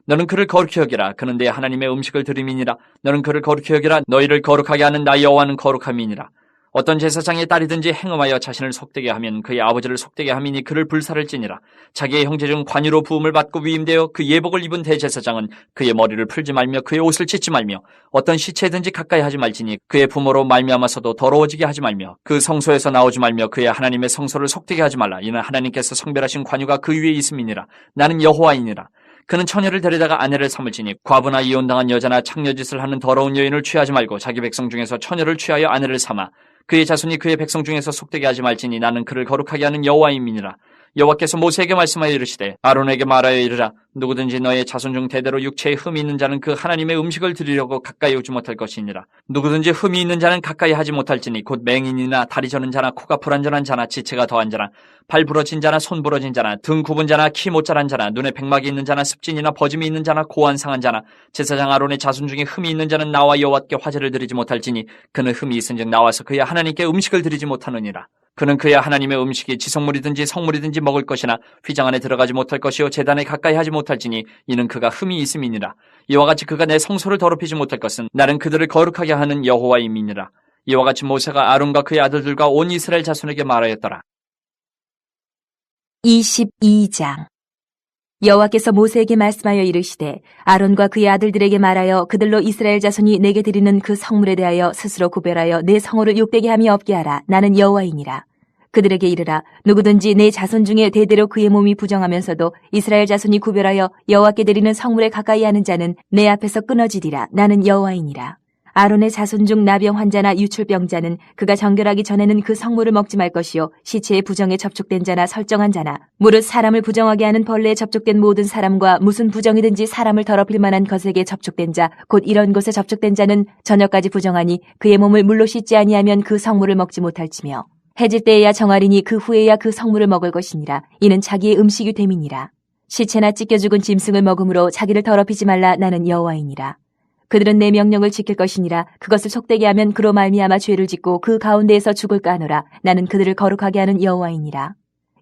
너는 그를 거룩히 여기라. 그는 내 하나님의 음식을 드림이니라. 너는 그를 거룩히 여기라. 너희를 거룩하게 하는 나 여호와는 거룩함이니라. 어떤 제사장의 딸이든지 행음하여 자신을 속되게 하면 그의 아버지를 속되게 함이니 그를 불살을지니라. 자기의 형제 중 관유로 부음을 받고 위임되어 그 예복을 입은 대제사장은 그의 머리를 풀지 말며 그의 옷을 찢지 말며 어떤 시체든지 가까이 하지 말지니 그의 부모로 말미암아서도 더러워지게 하지 말며 그 성소에서 나오지 말며 그의 하나님의 성소를 속되게 하지 말라. 이는 하나님께서 성별하신 관유가 그 위에 있음이니라. 나는 여호와이니라. 그는 처녀를 데려다가 아내를 삼을지니 과부나 이혼당한 여자나 창녀짓을 하는 더러운 여인을 취하지 말고 자기 백성 중에서 처녀를 취하여 아내를 삼아 그의 자손이 그의 백성 중에서 속되게 하지 말지니 나는 그를 거룩하게 하는 여호와임이니라. 여호와께서 모세에게 말씀하여 이르시되 아론에게 말하여 이르라. 누구든지 너의 자손 중 대대로 육체에 흠이 있는 자는 그 하나님의 음식을 드리려고 가까이 오지 못할 것이니라. 누구든지 흠이 있는 자는 가까이 하지 못할지니 곧 맹인이나 다리 저는 자나 코가 불안전한 자나 지체가 더한 자나 발 부러진 자나 손 부러진 자나 등 굽은 자나 키 못 자란 자나 눈에 백막이 있는 자나 습진이나 버짐이 있는 자나 고안 상한 자나 제사장 아론의 자손 중에 흠이 있는 자는 나와 여호와께 화제를 드리지 못할지니 그는 흠이 있은즉 나와서 그의 하나님께 음식을 드리지 못하느니라. 그는 그의 하나님의 음식이 지성물이든지 성물이든지 먹을 것이나 휘장 안에 들어가지 못할 것이요 제단에 가까이 하지 못할지니 이는 그가 흠이 있음이니라. 이와 같이 그가 내 성소를 더럽히지 못할 것은 나는 그들을 거룩하게 하는 여호와임이니라. 이와 같이 모세가 아론과 그의 아들들과 온 이스라엘 자손에게 말하였더라. 22장 여호와께서 모세에게 말씀하여 이르시되 아론과 그의 아들들에게 말하여 그들로 이스라엘 자손이 내게 드리는 그 성물에 대하여 스스로 구별하여 내 성호를 욕되게 함이 없게 하라. 나는 여호와이니라. 그들에게 이르라. 누구든지 내 자손 중에 대대로 그의 몸이 부정하면서도 이스라엘 자손이 구별하여 여호와께 드리는 성물에 가까이 하는 자는 내 앞에서 끊어지리라. 나는 여호와이니라. 아론의 자손 중 나병 환자나 유출병자는 그가 정결하기 전에는 그 성물을 먹지 말 것이요 시체의 부정에 접촉된 자나 설정한 자나 무릇 사람을 부정하게 하는 벌레에 접촉된 모든 사람과 무슨 부정이든지 사람을 더럽힐 만한 것에게 접촉된 자 곧 이런 것에 접촉된 자는 저녁까지 부정하니 그의 몸을 물로 씻지 아니하면 그 성물을 먹지 못할지며 해질 때에야 정하리니 그 후에야 그 성물을 먹을 것이니라. 이는 자기의 음식이 됨이니라. 시체나 찢겨 죽은 짐승을 먹음으로 자기를 더럽히지 말라. 나는 여호와이니라. 그들은 내 명령을 지킬 것이니라. 그것을 속되게 하면 그로 말미암아 죄를 짓고 그 가운데에서 죽을까 하노라. 나는 그들을 거룩하게 하는 여호와이니라.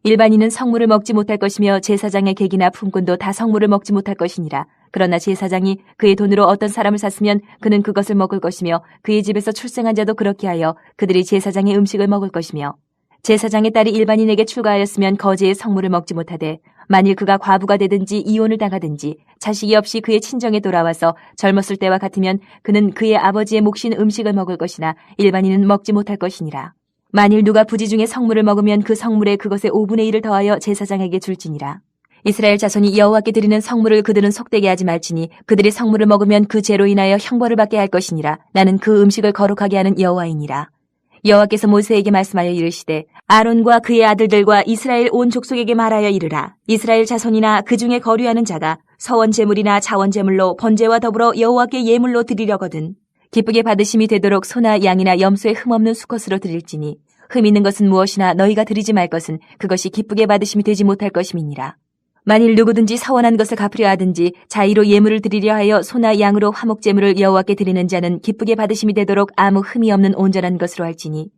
일반인은 성물을 먹지 못할 것이며 제사장의 객이나 품꾼도 다 성물을 먹지 못할 것이니라. 그러나 제사장이 그의 돈으로 어떤 사람을 샀으면 그는 그것을 먹을 것이며 그의 집에서 출생한 자도 그렇게 하여 그들이 제사장의 음식을 먹을 것이며 제사장의 딸이 일반인에게 출가하였으면 거제의 성물을 먹지 못하되 만일 그가 과부가 되든지 이혼을 당하든지 자식이 없이 그의 친정에 돌아와서 젊었을 때와 같으면 그는 그의 아버지의 몫인 음식을 먹을 것이나 일반인은 먹지 못할 것이니라. 만일 누가 부지 중에 성물을 먹으면 그 성물에 그것의 5분의 1을 더하여 제사장에게 줄지니라. 이스라엘 자손이 여호와께 드리는 성물을 그들은 속되게 하지 말지니 그들이 성물을 먹으면 그 죄로 인하여 형벌을 받게 할 것이니라. 나는 그 음식을 거룩하게 하는 여호와이니라. 여호와께서 모세에게 말씀하여 이르시되 아론과 그의 아들들과 이스라엘 온 족속에게 말하여 이르라. 이스라엘 자손이나 그 중에 거류하는 자가 서원 제물이나 자원 제물로 번제와 더불어 여호와께 예물로 드리려거든 기쁘게 받으심이 되도록 소나 양이나 염소에 흠없는 수컷으로 드릴지니 흠 있는 것은 무엇이나 너희가 드리지 말 것은 그것이 기쁘게 받으심이 되지 못할 것임이니라. 만일 누구든지 서원한 것을 갚으려 하든지 자의로 예물을 드리려 하여 소나 양으로 화목제물을 여호와께 드리는 자는 기쁘게 받으심이 되도록 아무 흠이 없는 온전한 것으로 할지니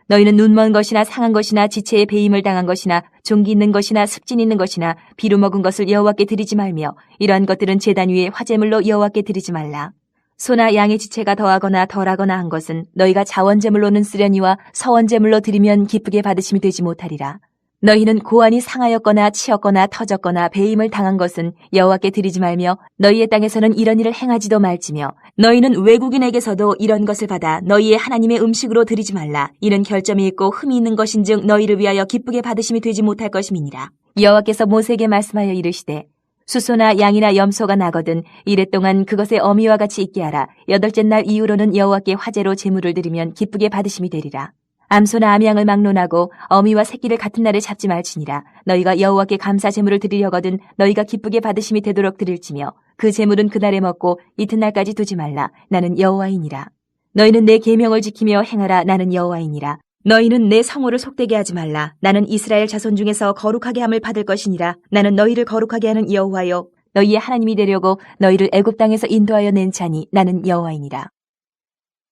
너희는 눈먼 것이나 상한 것이나 지체에 배임을 당한 것이나 종기 있는 것이나 습진 있는 것이나 비루 먹은 것을 여호와께 드리지 말며 이러한 것들은 제단 위에 화제물로 여호와께 드리지 말라. 소나 양의 지체가 더하거나 덜하거나 한 것은 너희가 자원제물로는 쓰려니와 서원제물로 드리면 기쁘게 받으심이 되지 못하리라. 너희는 고안이 상하였거나 치였거나 터졌거나 배임을 당한 것은 여호와께 드리지 말며 너희의 땅에서는 이런 일을 행하지도 말지며 너희는 외국인에게서도 이런 것을 받아 너희의 하나님의 음식으로 드리지 말라. 이는 결점이 있고 흠이 있는 것인즉 너희를 위하여 기쁘게 받으심이 되지 못할 것임이니라. 여호와께서 모세에게 말씀하여 이르시되 수소나 양이나 염소가 나거든 이래 동안 그것의 어미와 같이 있게 하라. 8째 날 이후로는 여호와께 화제로 제물을 드리면 기쁘게 받으심이 되리라. 암소나 암양을 막론하고 어미와 새끼를 같은 날에 잡지 말지니라. 너희가 여호와께 감사 제물을 드리려거든 너희가 기쁘게 받으심이 되도록 드릴지며 그 제물은 그날에 먹고 이튿날까지 두지 말라. 나는 여호와이니라. 너희는 내 계명을 지키며 행하라. 나는 여호와이니라. 너희는 내 성호를 속되게 하지 말라. 나는 이스라엘 자손 중에서 거룩하게 함을 받을 것이니라. 나는 너희를 거룩하게 하는 여호와요 너희의 하나님이 되려고 너희를 애굽 땅에서 인도하여 낸 자니 나는 여호와이니라.